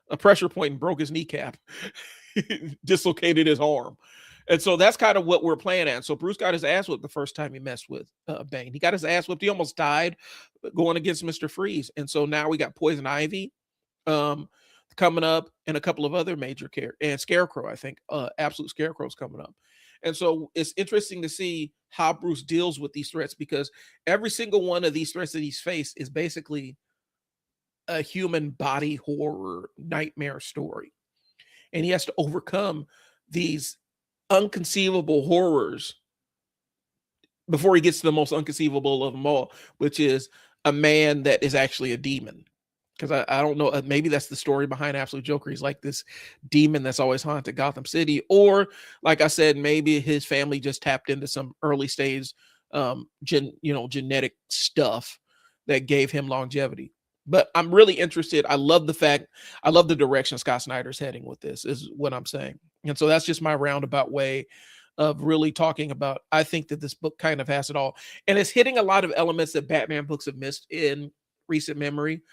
a pressure point and broke his kneecap, dislocated his arm. And so that's kind of what we're playing at. So Bruce got his ass whipped the first time he messed with Bane. He got his ass whipped. He almost died going against Mr. Freeze. And so now we got Poison Ivy coming up, and a couple of other major characters, and Scarecrow, I think. Absolute Scarecrow's coming up. And so it's interesting to see how Bruce deals with these threats, because every single one of these threats that he's faced is basically a human body horror nightmare story. And he has to overcome these unconceivable horrors before he gets to the most unconceivable of them all, which is a man that is actually a demon. Because I don't know, maybe that's the story behind Absolute Joker. He's like this demon that's always haunted Gotham City. Or, like I said, maybe his family just tapped into some early stage genetic stuff that gave him longevity. But I'm really interested. I love the direction Scott Snyder's heading with this, is what I'm saying. And so that's just my roundabout way of really talking about, I think that this book kind of has it all. And it's hitting a lot of elements that Batman books have missed in recent memory,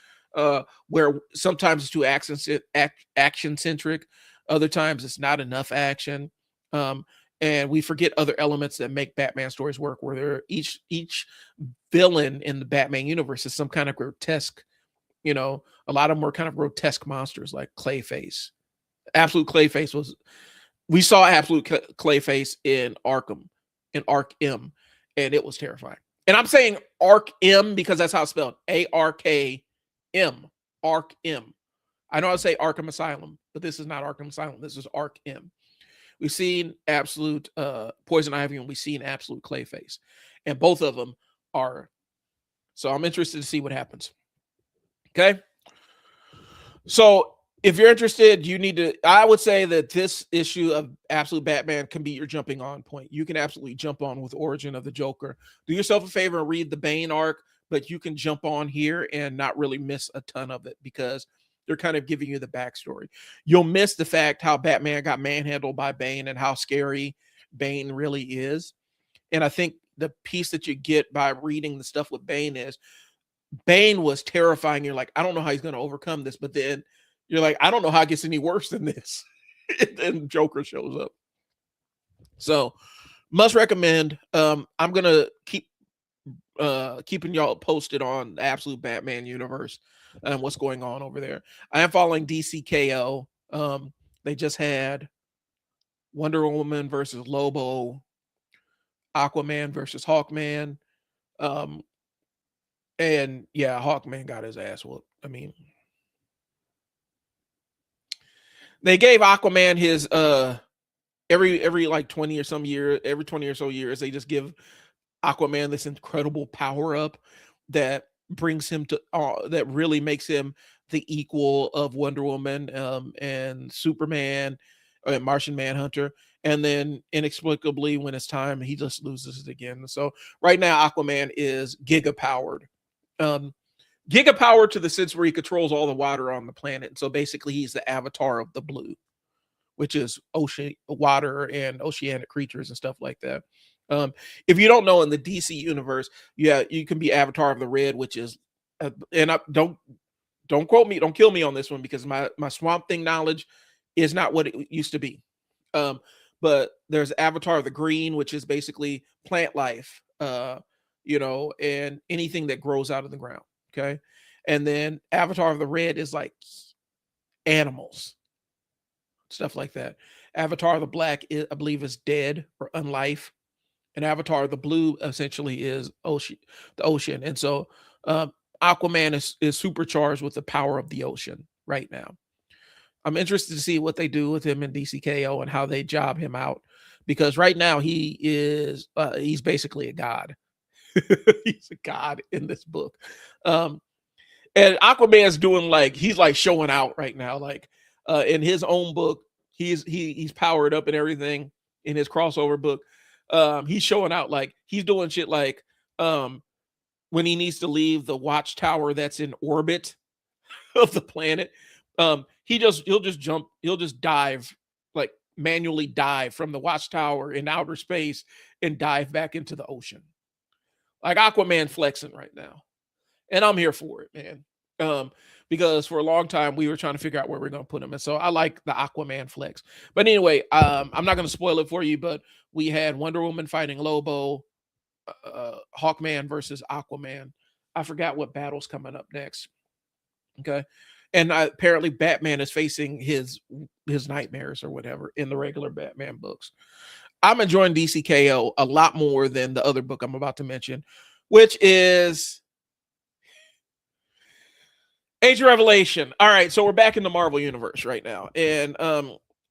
where sometimes it's too action-centric. Other times it's not enough action. And we forget other elements that make Batman stories work, where each villain in the Batman universe is some kind of grotesque, a lot of them were kind of grotesque monsters, like Clayface. Absolute Clayface we saw Absolute Clayface in Arkham, in Ark-M, and it was terrifying. And I'm saying Ark-M because that's how it's spelled. A-R-K-M. Ark-M. I know I say Arkham Asylum, but this is not Arkham Asylum. This is Ark-M. We've seen Absolute Poison Ivy, and we've seen Absolute Clayface. And both of them are. So I'm interested to see what happens. Okay? So if you're interested, I would say that this issue of Absolute Batman can be your jumping on point. You can absolutely jump on with Origin of the Joker. Do yourself a favor and read the Bane arc, but you can jump on here and not really miss a ton of it, because they're kind of giving you the backstory. You'll miss the fact how Batman got manhandled by Bane and how scary Bane really is. And I think the piece that you get by reading the stuff with Bane is Bane was terrifying. You're like, I don't know how he's going to overcome this. But then you're like, I don't know how it gets any worse than this. And then Joker shows up. So must recommend. I'm going to keep keeping y'all posted on the Absolute Batman universe and what's going on over there. I am following DCKO. They just had Wonder Woman versus Lobo, Aquaman versus Hawkman. And yeah, Hawkman got his ass whooped. I mean, they gave Aquaman his every like 20 or some year, every 20 or so years, they just give Aquaman this incredible power up that brings him to that really makes him the equal of Wonder Woman and Superman and Martian Manhunter. And then inexplicably, when it's time, he just loses it again. So right now, Aquaman is giga powered. Gigapower to the sense where he controls all the water on the planet. So basically, he's the avatar of the blue, which is ocean, water, and oceanic creatures and stuff like that. If you don't know, in the DC universe, yeah, you can be avatar of the red, which is, and don't quote me, don't kill me on this one because my Swamp Thing knowledge is not what it used to be. But there's avatar of the green, which is basically plant life, and anything that grows out of the ground. Okay. And then avatar of the red is like animals, stuff like that. Avatar of the black, I believe, is dead or unlife. And avatar of the blue essentially is the ocean. And so Aquaman is supercharged with the power of the ocean right now. I'm interested to see what they do with him in DCKO and how they job him out, because right now he's basically a god. He's a god in this book. And Aquaman's doing he's showing out right now. In his own book, he's powered up and everything. In his crossover book, he's showing out, he's doing shit when he needs to leave the watchtower that's in orbit of the planet. He'll just dive, manually dive from the watchtower in outer space and dive back into the ocean. Like Aquaman flexing right now. And I'm here for it, man. Because for a long time we were trying to figure out where we're going to put him. And so I like the Aquaman flex. But anyway, I'm not going to spoil it for you, but we had Wonder Woman fighting Lobo, Hawkman versus Aquaman. I forgot what battle's coming up next. Okay. And apparently Batman is facing his nightmares or whatever in the regular Batman books. I'm enjoying DCKO a lot more than the other book I'm about to mention, which is Age of Revelation. All right, so we're back in the Marvel universe right now. And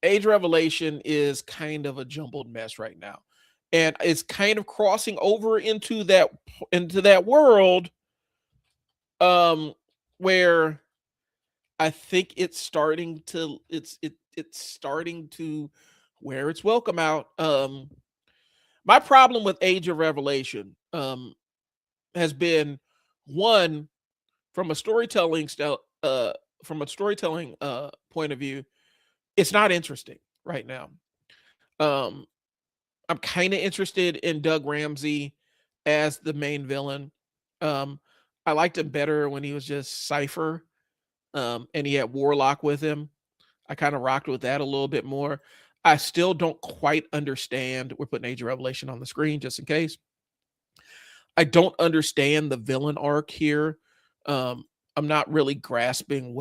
Age of Revelation is kind of a jumbled mess right now. And it's kind of crossing over into that world where I think it's starting to wear its welcome out. My problem with Age of Revelation has been, one, from a storytelling point of view, it's not interesting right now. I'm kind of interested in Doug Ramsey as the main villain. I liked him better when he was just Cypher, and he had Warlock with him. I kind of rocked with that a little bit more. I still don't quite understand. We're putting Age of Revelation on the screen just in case. I don't understand the villain arc here. I'm not really grasping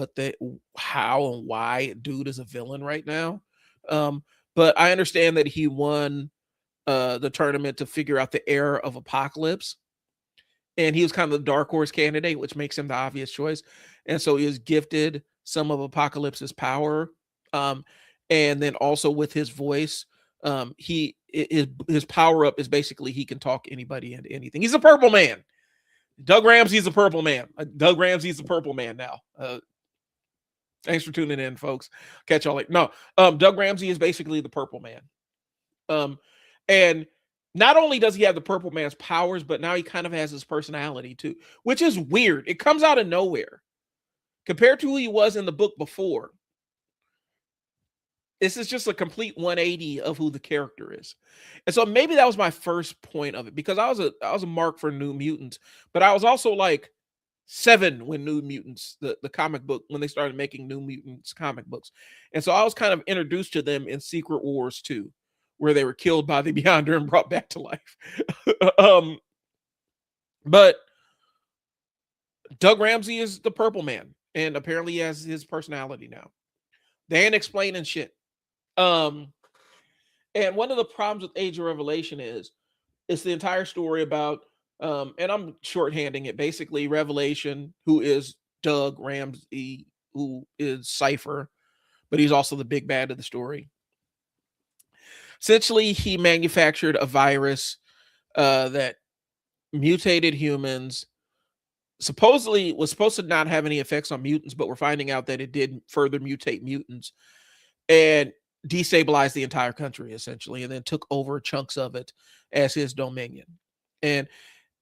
how and why dude is a villain right now. But I understand that he won the tournament to figure out the era of Apocalypse. And he was kind of the dark horse candidate, which makes him the obvious choice. And so he was gifted some of Apocalypse's power. And then also with his voice, his power up is basically he can talk anybody into anything. He's a purple man. Doug Ramsey's a purple man. Doug Ramsey's a purple man now. Thanks for tuning in, folks. Catch y'all later. No, Doug Ramsey is basically the purple man. And not only does he have the purple man's powers, but now he kind of has his personality too, which is weird. It comes out of nowhere compared to who he was in the book before. This is just a complete 180 of who the character is. And so maybe that was my first point of it, because I was a mark for New Mutants, but I was also 7 when New Mutants, the comic book, when they started making New Mutants comic books. And so I was kind of introduced to them in Secret Wars 2, where they were killed by the Beyonder and brought back to life. But Doug Ramsey is the purple man, and apparently he has his personality now. They ain't explaining shit. And one of the problems with Age of Revelation is it's the entire story about, and I'm shorthanding it, basically Revelation, who is Doug Ramsey, who is Cypher, but he's also the big bad of the story. Essentially, he manufactured a virus that mutated humans. Supposedly was supposed to not have any effects on mutants, but we're finding out that it did further mutate mutants and destabilized the entire country, essentially, and then took over chunks of it as his dominion. And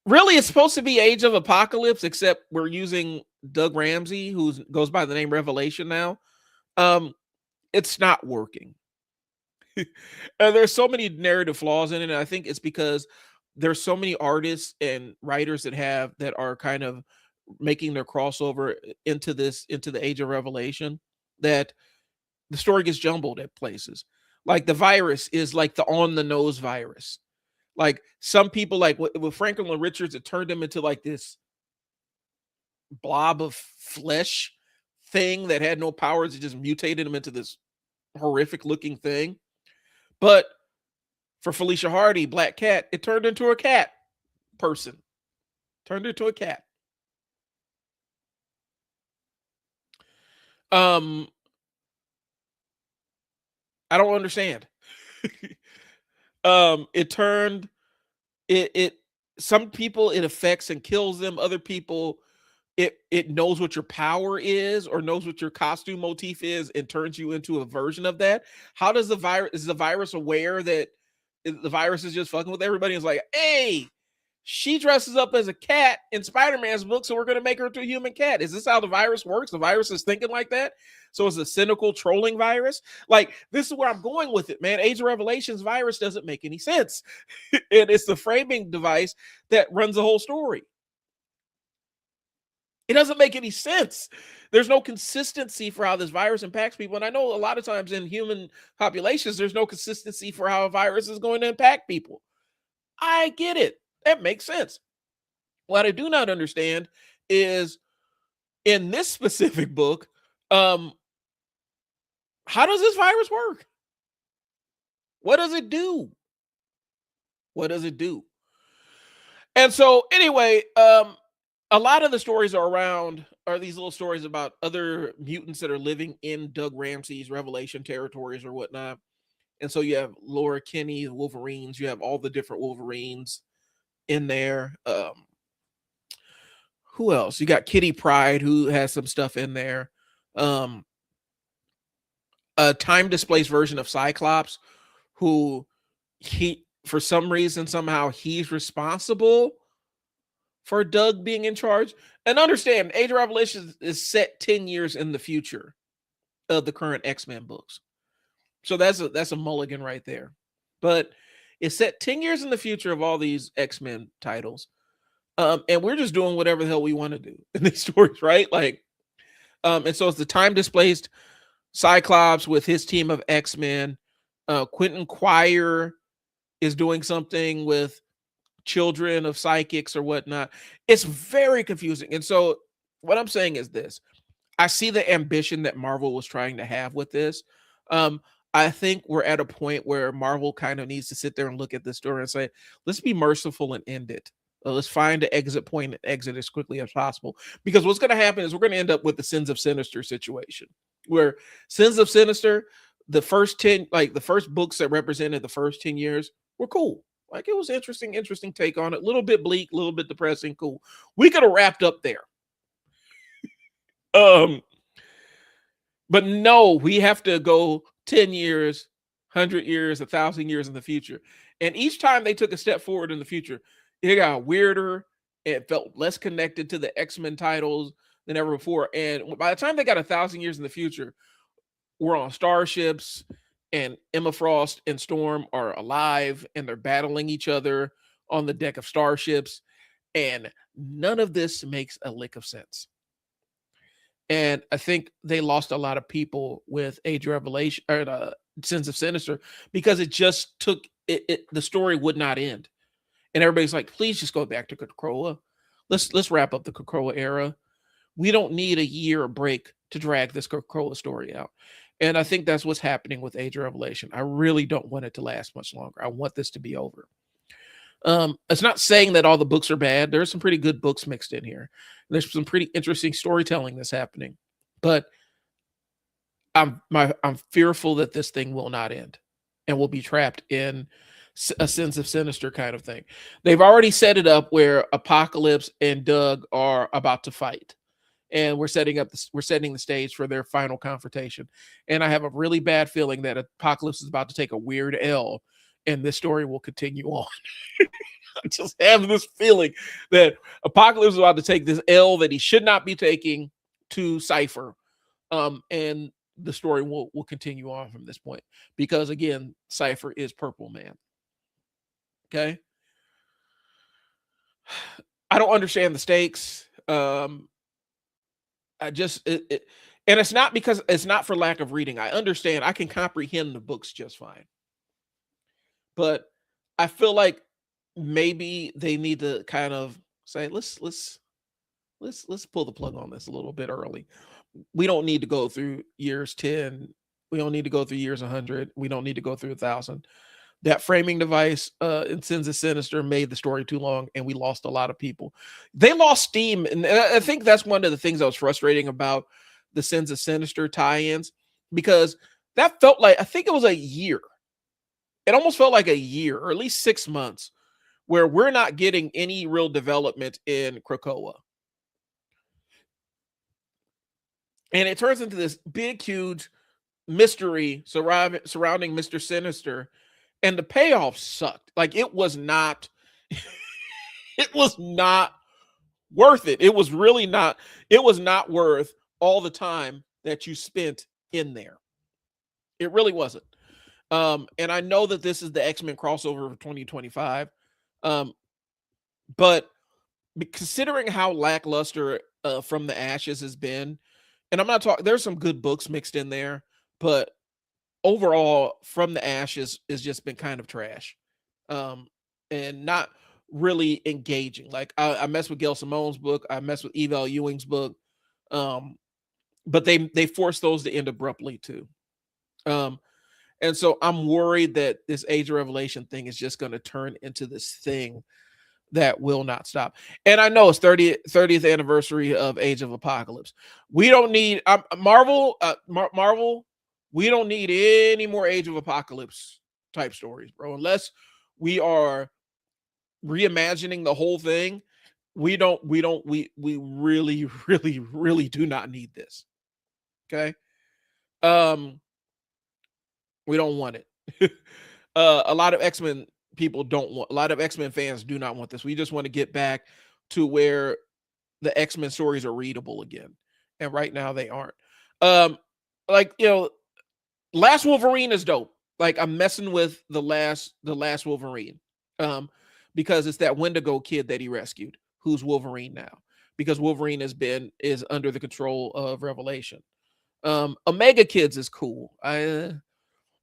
Really, it's supposed to be Age of Apocalypse, except we're using Doug Ramsey, who goes by the name Revelation now. Um, it's not working. There's so many narrative flaws in it, and I think it's because there's so many artists and writers that are kind of making their crossover into the Age of Revelation, that the story gets jumbled at places. Like the virus is like the on the nose virus. Like some people, like with Franklin Richards, it turned him into like this blob of flesh thing that had no powers. It just mutated him into this horrific looking thing. But for Felicia Hardy, Black Cat, it turned into a cat person. Turned into a cat. I don't understand. It turned it some people it affects and kills them. Other people it knows what your power is or knows what your costume motif is and turns you into a version of that. How does the virus is the virus aware that the virus is just fucking with everybody? It's like, hey, she dresses up as a cat in Spider-Man's book, so we're going to make her into a human cat. Is this how the virus works? The virus is thinking like that? So it's a cynical trolling virus? Like, this is where I'm going with it, man. Age of Revelations virus doesn't make any sense. And it's the framing device that runs the whole story. It doesn't make any sense. There's no consistency for how this virus impacts people. And I know a lot of times in human populations, there's no consistency for how a virus is going to impact people. I get it. That makes sense. What I do not understand is in this specific book, how does this virus work? What does it do? What does it do? And so anyway, a lot of the stories are these little stories about other mutants that are living in Doug Ramsey's Revelation territories or whatnot. And so you have Laura Kinney, the Wolverines, you have all the different Wolverines in there. Who else? You got Kitty Pryde, who has some stuff in there. A time displaced version of Cyclops, who he for some reason somehow he's responsible for Doug being in charge. And understand, Age of Revelation is set 10 years in the future of the current X-Men books. So that's a mulligan right there. But it's set 10 years in the future of all these X-Men titles. And we're just doing whatever the hell we want to do in these stories, right? Like, and so it's the time displaced Cyclops with his team of X-Men. Quentin Quire is doing something with children of psychics or whatnot. It's very confusing. And so what I'm saying is this. I see the ambition that Marvel was trying to have with this. I think we're at a point where Marvel kind of needs to sit there and look at this story and say, let's be merciful and end it. Let's find an exit point and exit as quickly as possible. Because what's going to happen is we're going to end up with the Sins of Sinister situation, where Sins of Sinister, the first books that represented the first 10 years were cool. Like, it was interesting take on it. A little bit bleak, a little bit depressing, cool. We could have wrapped up there. But no, we have to go 10 years, 100 years, 1,000 years in the future. And each time they took a step forward in the future, it got weirder. It felt less connected to the X-Men titles than ever before. And by the time they got 1,000 years in the future, we're on starships, and Emma Frost and Storm are alive, and they're battling each other on the deck of starships. And none of this makes a lick of sense. And I think they lost a lot of people with Age of Revelation or Sins of Sinister, because it just took it. The story would not end. And everybody's like, please just go back to Krakoa. Let's wrap up the Krakoa era. We don't need a year of break to drag this Krakoa story out. And I think that's what's happening with Age of Revelation. I really don't want it to last much longer. I want this to be over. It's not saying that all the books are bad. There's some pretty good books mixed in here. There's some pretty interesting storytelling that's happening. But I'm fearful that this thing will not end and will be trapped in a Sense of Sinister kind of thing. They've already set it up where Apocalypse and Doug are about to fight, and we're setting the stage for their final confrontation. And I have a really bad feeling that Apocalypse is about to take a weird L and this story will continue on. I just have this feeling that Apocalypse is about to take this L that he should not be taking to Cypher. And the story will continue on from this point. Because again, Cypher is Purple Man. Okay. I don't understand the stakes. I just and it's not because it's not for lack of reading. I understand. I can comprehend the books just fine. But I feel like maybe they need to kind of say, let's pull the plug on this a little bit early. We don't need to go through years 10. We don't need to go through years 100. We don't need to go through 1,000. That framing device in Sins of Sinister made the story too long, and we lost a lot of people. They lost steam, and I think that's one of the things that was frustrating about the Sins of Sinister tie-ins, because that felt like, I think it was a year. It almost felt like a year, or at least 6 months, where we're not getting any real development in Krakoa. And it turns into this big, huge mystery surrounding Mr. Sinister, and the payoff sucked. Like, it was not it was not worth it. It was really not. It was not worth all the time that you spent in there. It really wasn't. And I know that this is the X-Men crossover of 2025. But considering how lackluster From the Ashes has been, and I'm not talking, there's some good books mixed in there, but overall, From the Ashes has just been kind of trash, and not really engaging. Like, I mess with Gail Simone's book, I mess with Eval Ewing's book, but they forced those to end abruptly too. And so I'm worried that this Age of Revelation thing is just going to turn into this thing that will not stop. And I know it's 30th anniversary of Age of Apocalypse. We don't need Marvel. We don't need any more Age of Apocalypse type stories, bro. Unless we are reimagining the whole thing, we really, really, really do not need this. Okay. We don't want it. A lot of X-Men people don't want, a lot of X-Men fans do not want this. We just want to get back to where the X-Men stories are readable again. And right now they aren't. Like, Last Wolverine is dope. Like, I'm messing with the last Wolverine. Because it's that Wendigo kid that he rescued, who's Wolverine now. Because Wolverine is under the control of Revelation. Omega Kids is cool. I'm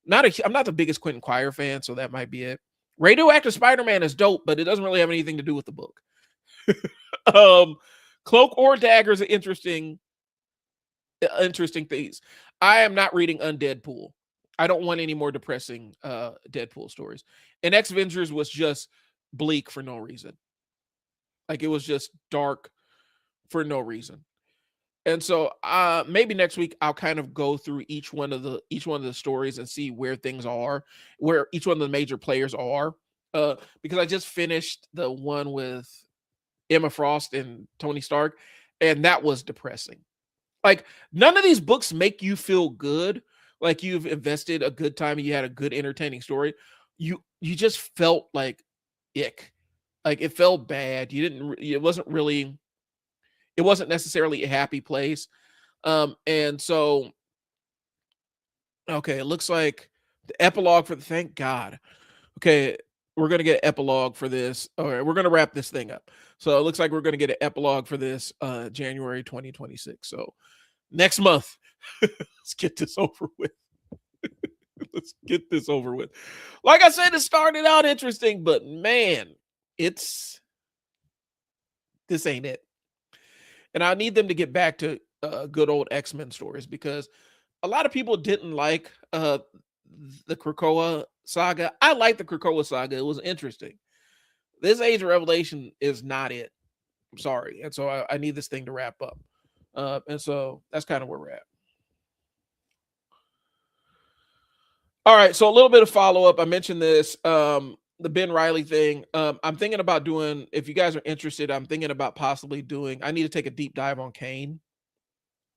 not the biggest Quentin Quire fan, so that might be it. Radioactive Spider-Man is dope, but it doesn't really have anything to do with the book. Cloak or Dagger is an interesting things. I am not reading Undeadpool. I don't want any more depressing Deadpool stories. And X-Vengers was just bleak for no reason. Like, it was just dark for no reason. And so maybe next week I'll kind of go through each one of the stories and see where things are, where each one of the major players are. Because I just finished the one with Emma Frost and Tony Stark, and that was depressing. Like, none of these books make you feel good, like you've invested a good time and you had a good entertaining story. You just felt like ick. Like, it felt bad. It wasn't necessarily a happy place. And so, okay, it looks like the epilogue thank God. Okay, we're going to get an epilogue for this. All right, we're going to wrap this thing up. So it looks like we're going to get an epilogue for this January 2026. So next month, let's get this over with. Let's get this over with. Like I said, it started out interesting, but man, this ain't it. And I need them to get back to good old X-Men stories, because a lot of people didn't like the Krakoa saga. I like the Krakoa saga. It was interesting. This Age of Revelation is not it. I'm sorry. And so I need this thing to wrap up. And so that's kind of where we're at. All right. So a little bit of follow-up. I mentioned this, the Ben Reilly thing. I'm thinking about doing, if you guys are interested, I'm thinking about possibly doing, I need to take a deep dive on Kaine.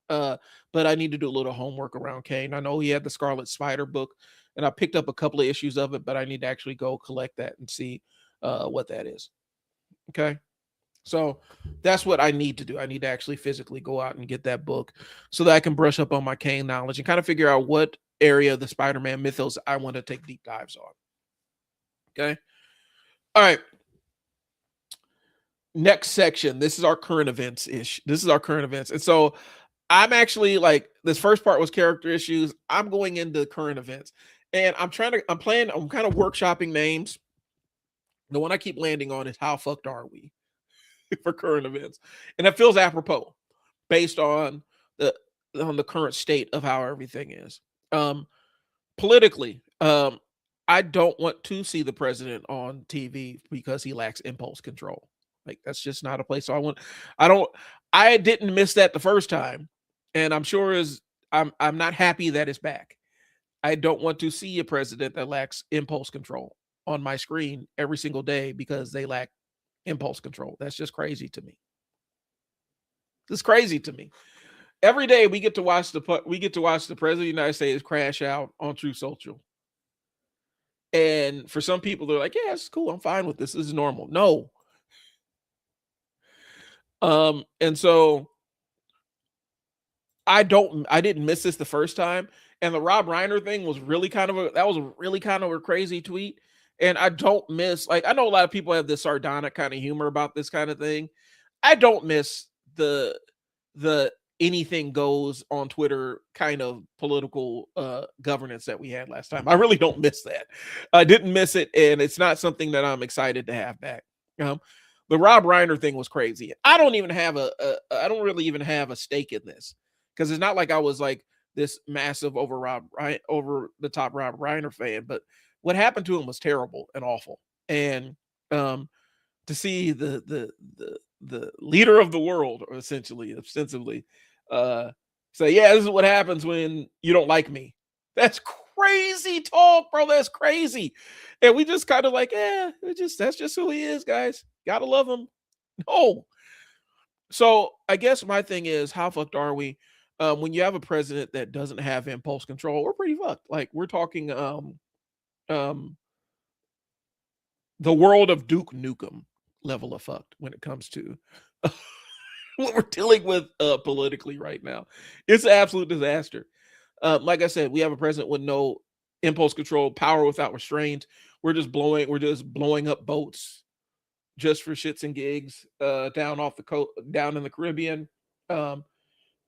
But I need to do a little homework around Kaine. I know he had the Scarlet Spider book, and I picked up a couple of issues of it, but I need to actually go collect that and see what that is. Okay. So that's what I need to do. I need to actually physically go out and get that book so that I can brush up on my Kaine knowledge and kind of figure out what area of the Spider-Man mythos I want to take deep dives on. Okay. All right. Next section. This is our current events ish. This is our current events. And so I'm actually like, this first part was character issues. I'm going into current events, and I'm kind of workshopping names. The one I keep landing on is how fucked are we for current events? And it feels apropos based on the current state of how everything is. Politically, I don't want to see the president on TV because he lacks impulse control. Like, that's just not a place I didn't miss that the first time, and I'm not happy that it's back. I don't want to see a president that lacks impulse control on my screen every single day because they lack impulse control. That's just crazy to me. It's crazy to me. Every day we get to watch the president of the United States crash out on True Social. And for some people, they're like, yeah, it's cool. I'm fine with this. This is normal. No. And so I didn't miss this the first time. And the Rob Reiner thing was really kind of a crazy tweet. And I don't miss, like, I know a lot of people have this sardonic kind of humor about this kind of thing. I don't miss the anything goes on Twitter kind of political governance that we had last time. I really don't miss that. I didn't miss it, and it's not something that I'm excited to have back. The Rob Reiner thing was crazy. I don't really even have a stake in this, because it's not like I was like this massive over the top Rob Reiner fan, but what happened to him was terrible and awful. And to see the leader of the world, or ostensibly, say, yeah, this is what happens when you don't like me. That's crazy talk, bro. That's crazy. And we just kind of like, that's just who he is, guys. Gotta love him. No. So I guess my thing is, how fucked are we? When you have a president that doesn't have impulse control, we're pretty fucked. Like, we're talking the world of Duke Nukem level of fucked when it comes to what we're dealing with politically right now. It's an absolute disaster. Like I said, we have a president with no impulse control, power without restraint. We're just blowing up boats just for shits and gigs down off the coast, down in the Caribbean. And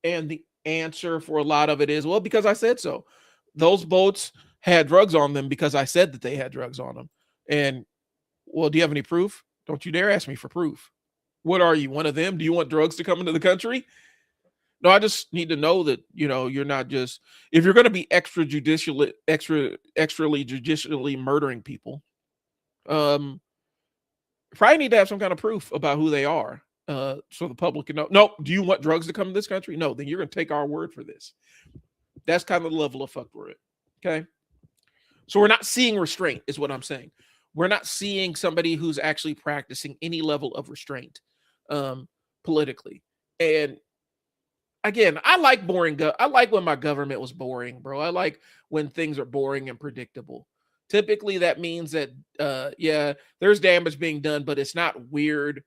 the answer for a lot of it is, well, because I said so. Those boats had drugs on them because I said that they had drugs on them. And, well, do you have any proof? Don't you dare ask me for proof. What are you, one of them? Do you want drugs to come into the country? No, I just need to know that, you're not just, if you're going to be extrajudicially murdering people, probably need to have some kind of proof about who they are, so the public can know. No, do you want drugs to come to this country? No, then you're going to take our word for this. That's kind of the level of fuck we're at. Okay. So we're not seeing restraint, is what I'm saying. We're not seeing somebody who's actually practicing any level of restraint politically. And again, I like boring. I like when my government was boring, bro. I like when things are boring and predictable. Typically, that means that, there's damage being done, but it's not weird,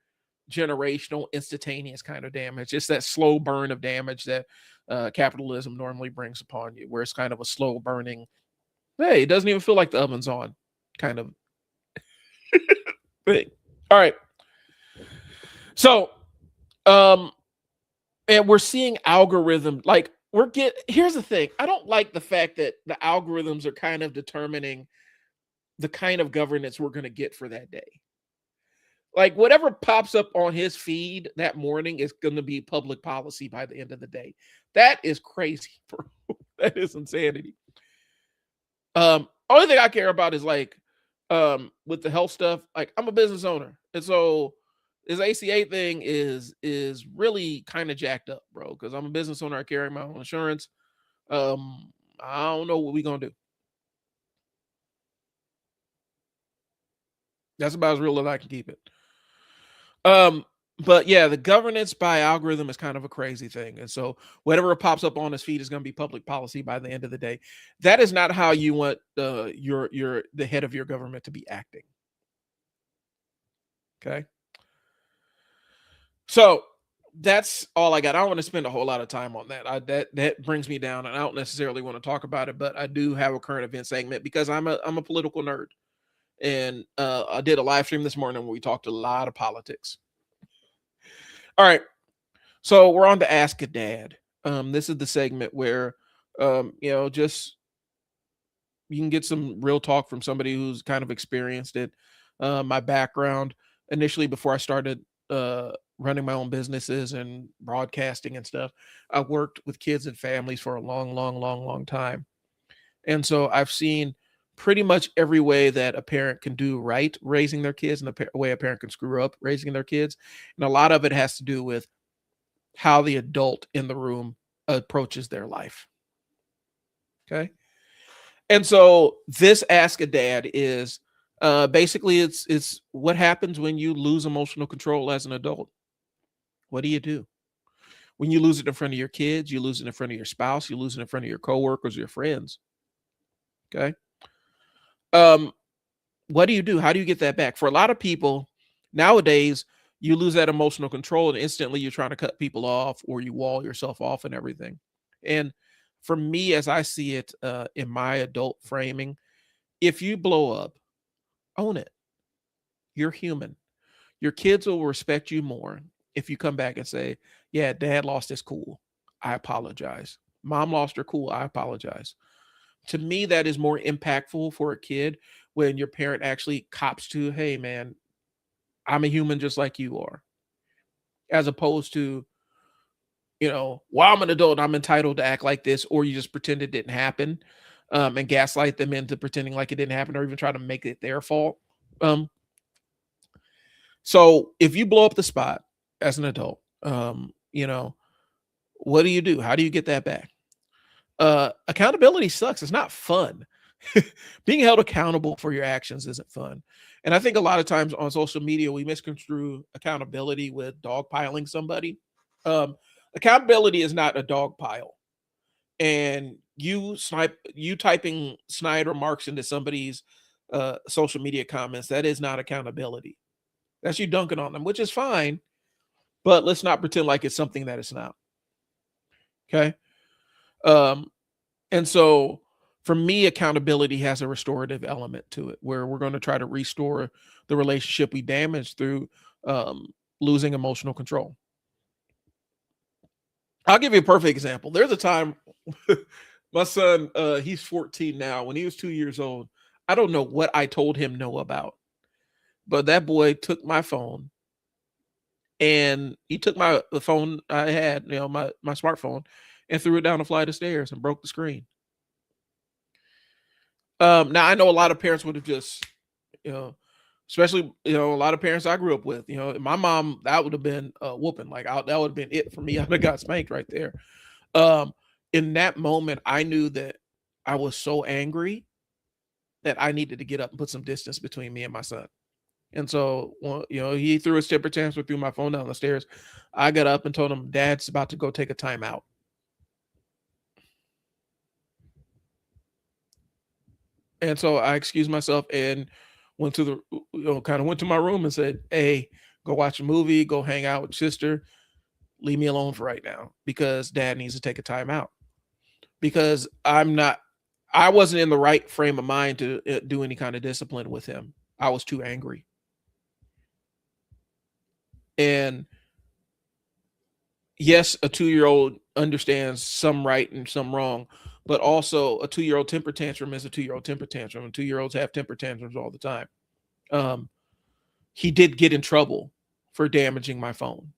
generational, instantaneous kind of damage. It's that slow burn of damage that capitalism normally brings upon you, where it's kind of a slow burning, hey, it doesn't even feel like the oven's on kind of thing. All right. So, and we're seeing algorithm, like, here's the thing. I don't like the fact that the algorithms are kind of determining the kind of governance we're going to get for that day. Like, whatever pops up on his feed that morning is going to be public policy by the end of the day. That is crazy, bro. That is insanity. Only thing I care about is, like, with the health stuff, like, I'm a business owner. And so this ACA thing is really kind of jacked up, bro, because I'm a business owner. I carry my own insurance. I don't know what we're going to do. That's about as real as I can keep it. But yeah, the governance by algorithm is kind of a crazy thing. And so whatever pops up on his feed is going to be public policy by the end of the day. That is not how you want your the head of your government to be acting. Okay. So that's all I got. I don't want to spend a whole lot of time on that. That brings me down, and I don't necessarily want to talk about it, but I do have a current event segment because I'm a political nerd. And I did a live stream this morning where we talked a lot of politics. All right. So we're on to Ask a Dad. This is the segment where, just you can get some real talk from somebody who's kind of experienced it. My background initially, before I started running my own businesses and broadcasting and stuff, I worked with kids and families for a long, long, long, long time. And so I've seen pretty much every way that a parent can do right raising their kids and the way a parent can screw up raising their kids. And a lot of it has to do with how the adult in the room approaches their life. Okay. And so this Ask a Dad is basically it's what happens when you lose emotional control as an adult. What do you do? When you lose it in front of your kids, you lose it in front of your spouse, you lose it in front of your coworkers, your friends. Okay. Um, what do you do? How do you get that back? For a lot of people nowadays, you lose that emotional control and instantly you're trying to cut people off or you wall yourself off and everything. And for me, as I see it in my adult framing, if you blow up, own it. You're human. Your kids will respect you more if you come back and say, yeah, dad lost his cool. I apologize. Mom lost her cool. I apologize. To me, that is more impactful for a kid when your parent actually cops to, hey, man, I'm a human just like you are, as opposed to, well, I'm an adult and I'm entitled to act like this, or you just pretend it didn't happen and gaslight them into pretending like it didn't happen or even try to make it their fault. Um, so if you blow up the spot as an adult, what do you do? How do you get that back? Accountability sucks. It's not fun. Being held accountable for your actions isn't fun. And I think a lot of times on social media, we misconstrue accountability with dogpiling somebody. Um, Accountability is not a dog pile. And you typing snide remarks into somebody's social media comments, that is not accountability. That's you dunking on them, which is fine, but let's not pretend like it's something that it's not. Okay. Um, and so for me, accountability has a restorative element to it where we're going to try to restore the relationship we damaged through losing emotional control. I'll give you a perfect example. There's a time my son, he's 14 now. When he was 2 years old, I don't know what I told him no about, but that boy took my phone and he took the phone I had, my smartphone, and threw it down a flight of stairs and broke the screen. Now I know a lot of parents would have just, you know, especially a lot of parents I grew up with. My mom, that would have been whooping. Like that would have been it for me. I'd have got spanked right there. Um, in that moment, I knew that I was so angry that I needed to get up and put some distance between me and my son. And so, he threw his temper tantrum, threw my phone down the stairs. I got up and told him, Dad's about to go take a timeout. And so I excused myself and went to went to my room and said, hey, go watch a movie, go hang out with sister, leave me alone for right now because dad needs to take a time out. Because I wasn't in the right frame of mind to do any kind of discipline with him. I was too angry. And yes, a 2-year-old understands some right and some wrong, but also a 2-year-old temper tantrum is a 2-year-old temper tantrum, and 2-year-olds have temper tantrums all the time. He did get in trouble for damaging my phone.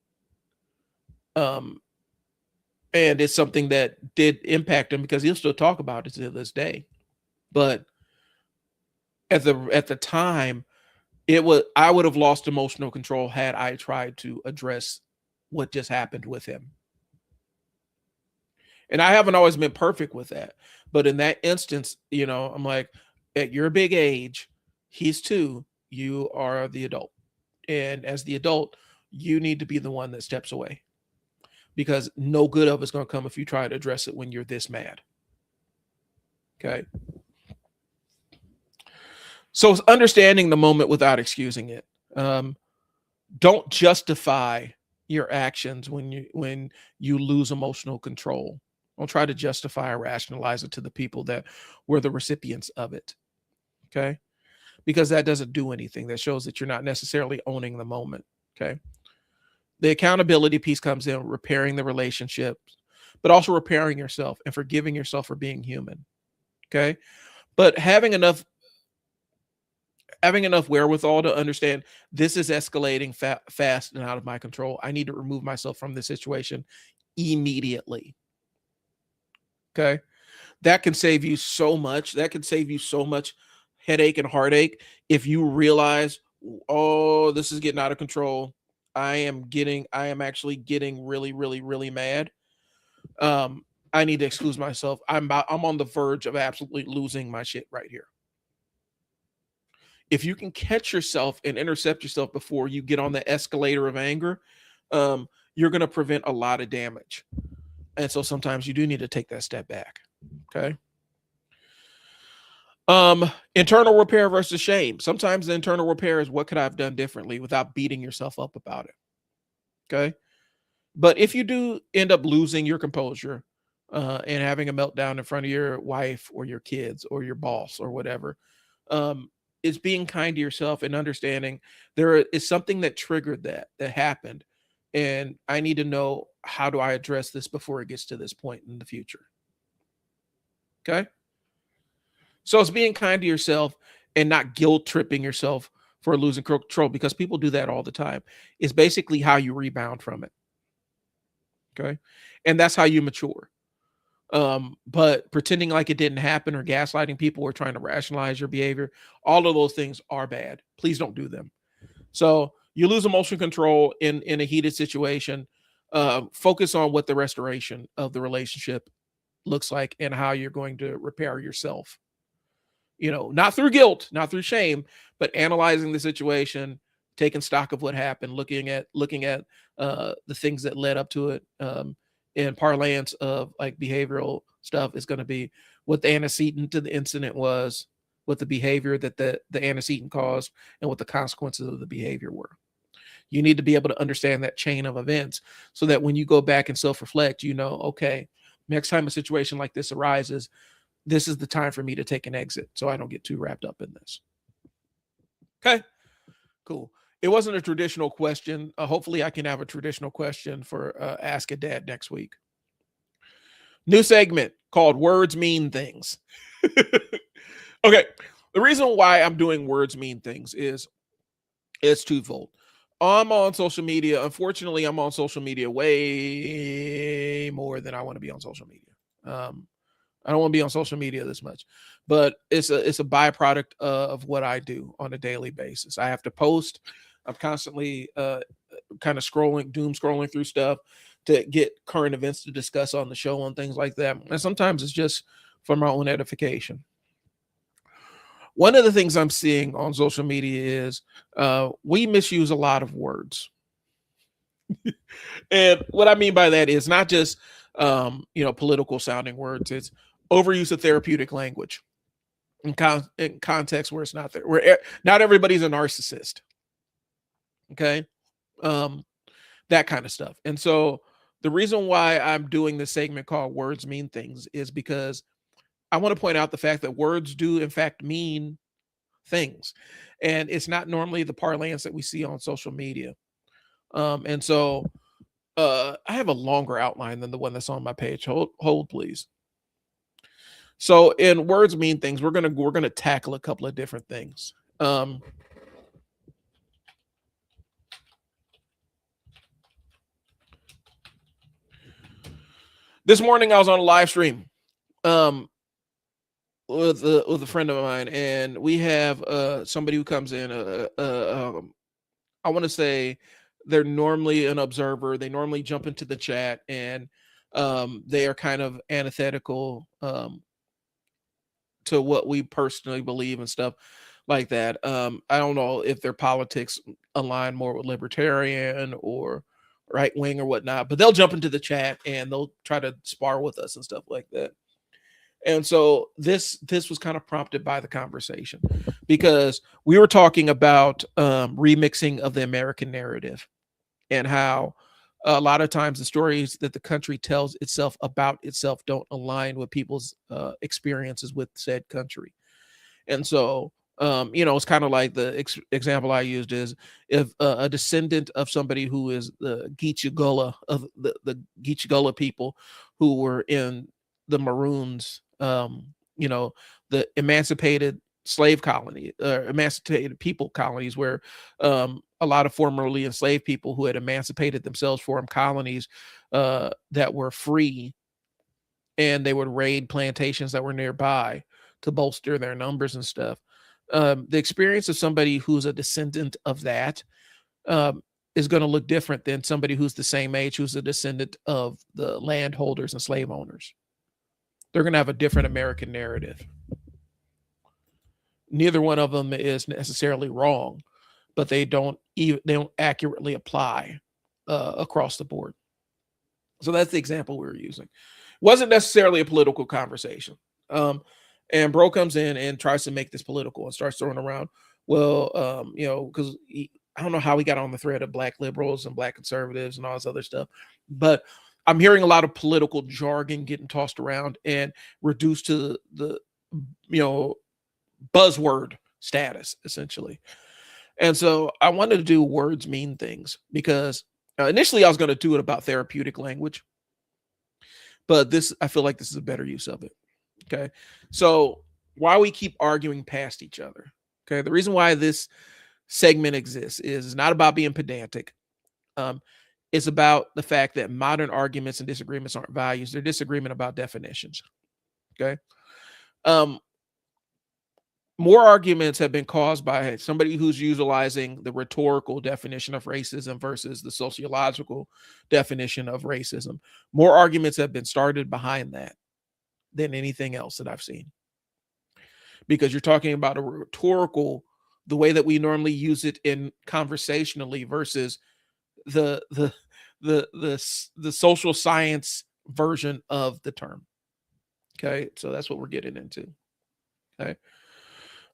And it's something that did impact him because he'll still talk about it to this day. But at the time, I would have lost emotional control had I tried to address what just happened with him. And I haven't always been perfect with that. But in that instance, I'm like, at your big age, he's 2, you are the adult. And as the adult, you need to be the one that steps away, because no good of it's going to come if you try to address it when you're this mad. Okay. So it's understanding the moment without excusing it. Don't justify your actions when you lose emotional control. Don't try to justify or rationalize it to the people that were the recipients of it. Okay. Because that doesn't do anything. That shows that you're not necessarily owning the moment. Okay. The accountability piece comes in repairing the relationships, but also repairing yourself and forgiving yourself for being human. Okay. But having enough wherewithal to understand this is escalating fast and out of my control. I need to remove myself from the situation immediately. Okay. That can save you so much. That can save you so much headache and heartache if you realize, oh, this is getting out of control. I am actually getting really, really, really mad. I need to excuse myself. I'm on the verge of absolutely losing my shit right here. If you can catch yourself and intercept yourself before you get on the escalator of anger, you're going to prevent a lot of damage. And so sometimes you do need to take that step back. Okay. Internal repair versus shame. Sometimes the internal repair is what could I have done differently without beating yourself up about it. Okay. But if you do end up losing your composure and having a meltdown in front of your wife or your kids or your boss or whatever, it's being kind to yourself and understanding there is something that triggered that happened. And I need to know, how do I address this before it gets to this point in the future? Okay. So it's being kind to yourself and not guilt tripping yourself for losing control, because people do that all the time. It's basically how you rebound from it. Okay. And that's how you mature. But pretending like it didn't happen or gaslighting people or trying to rationalize your behavior, all of those things are bad. Please don't do them. So you lose emotional control in a heated situation. Focus on what the restoration of the relationship looks like and how you're going to repair yourself. Not through guilt, not through shame, but analyzing the situation, taking stock of what happened, looking at the things that led up to it. In parlance of like behavioral stuff is going to be what the antecedent to the incident was, what the behavior that the antecedent caused, and what the consequences of the behavior were. You need to be able to understand that chain of events so that when you go back and self-reflect, okay, next time a situation like this arises, this is the time for me to take an exit so I don't get too wrapped up in this. Okay, cool. It wasn't a traditional question. Hopefully I can have a traditional question for Ask a Dad next week. New segment called Words Mean Things. Okay. The reason why I'm doing Words Mean Things is it's twofold. I'm on social media. Unfortunately, I'm on social media way more than I want to be on social media. I don't want to be on social media this much, but it's a byproduct of what I do on a daily basis. I have to post. I'm constantly kind of doom scrolling through stuff to get current events to discuss on the show and things like that. And sometimes it's just for my own edification. One of the things I'm seeing on social media is we misuse a lot of words. And what I mean by that is not just, political sounding words. It's overuse of therapeutic language in context where it's not there, where not everybody's a narcissist. Okay. That kind of stuff. And so the reason why I'm doing this segment called Words Mean Things is because I want to point out the fact that words do in fact mean things. And it's not normally the parlance that we see on social media. And so I have a longer outline than the one that's on my page. Hold please. So in Words Mean Things, we're gonna tackle a couple of different things. This morning I was on a live stream with a friend of mine, and we have somebody who comes in. I want to say they're normally an observer. They normally jump into the chat, and they are kind of antithetical to what we personally believe and stuff. like that. I don't know if their politics align more with libertarian or right wing or whatnot, but they'll jump into the chat and they'll try to spar with us and stuff like that. And so this was kind of prompted by the conversation because we were talking about remixing of the American narrative and how a lot of times the stories that the country tells itself about itself don't align with people's experiences with said country. And so, it's kind of like the example I used is if a descendant of somebody who is the Geechee Gullah of the Geechee Gullah people who were in the Maroons, the emancipated slave colony, emancipated people colonies, where a lot of formerly enslaved people who had emancipated themselves formed colonies that were free, and they would raid plantations that were nearby to bolster their numbers and stuff. The experience of somebody who's a descendant of that um, is going to look different than somebody who's the same age, who's a descendant of the landholders and slave owners. They're going to have a different American narrative. Neither one of them is necessarily wrong, but they don't accurately apply across the board. So that's the example we were using. Wasn't necessarily a political conversation. And bro comes in and tries to make this political and starts throwing around, well, because I don't know how he got on the thread of black liberals and black conservatives and all this other stuff, but I'm hearing a lot of political jargon getting tossed around and reduced to the buzzword status, essentially. And so I wanted to do words mean things because initially I was going to do it about therapeutic language, but I feel like this is a better use of it. Okay. So why we keep arguing past each other. Okay. The reason why this segment exists is not about being pedantic. It's about the fact that modern arguments and disagreements aren't values. They're disagreement about definitions. Okay. More arguments have been caused by somebody who's utilizing the rhetorical definition of racism versus the sociological definition of racism. More arguments have been started behind that than anything else that I've seen. Because you're talking about a rhetorical, the way that we normally use it in conversationally versus the social science version of the term. Okay, so that's what we're getting into. Okay.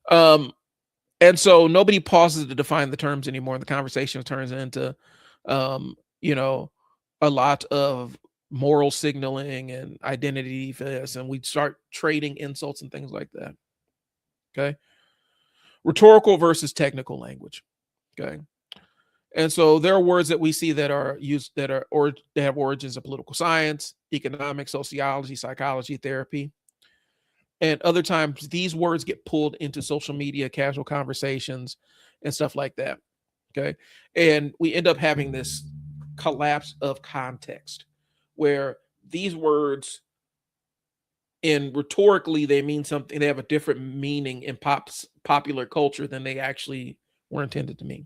And so nobody pauses to define the terms anymore. And the conversation turns into, a lot of moral signaling and identity defense, and we start trading insults and things like that. Okay. Rhetorical versus technical language. Okay. And so there are words that we see that are used that are or they have origins of political science, economics, sociology, psychology, therapy. And other times these words get pulled into social media, casual conversations, and stuff like that. Okay. And we end up having this collapse of context where these words in rhetorically they mean something, they have a different meaning in popular culture than they actually were intended to mean.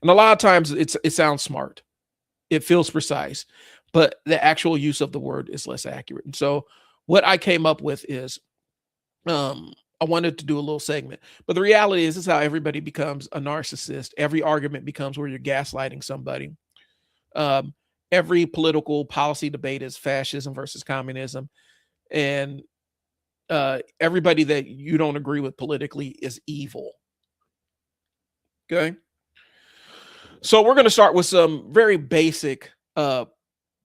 And a lot of times it sounds smart. It feels precise, but the actual use of the word is less accurate. And so what I came up with is I wanted to do a little segment, but the reality is this is how everybody becomes a narcissist. Every argument becomes where you're gaslighting somebody. Every political policy debate is fascism versus communism, and everybody that you don't agree with politically is evil. Okay, so we're going to start with some very basic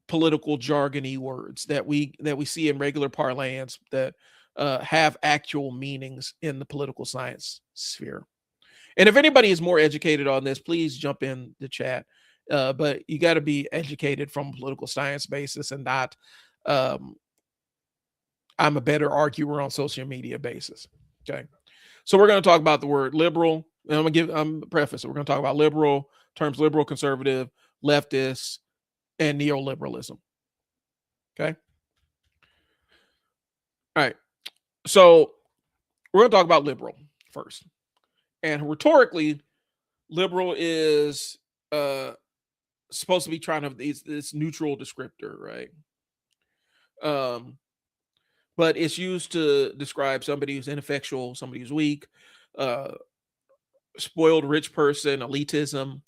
political jargony words that we see in regular parlance that have actual meanings in the political science sphere. And if anybody is more educated on this, please jump in the chat. But you got to be educated from a political science basis and not I'm a better arguer on social media basis. Okay. So we're going to talk about the word liberal. And I'm going to give preface. We're going to talk about liberal, terms liberal, conservative, leftist, and neoliberalism. Okay. All right. So we're going to talk about liberal first. And rhetorically, liberal is supposed to be trying to this neutral descriptor, right? But it's used to describe somebody who's ineffectual, somebody who's weak, uh, spoiled rich person, elitism,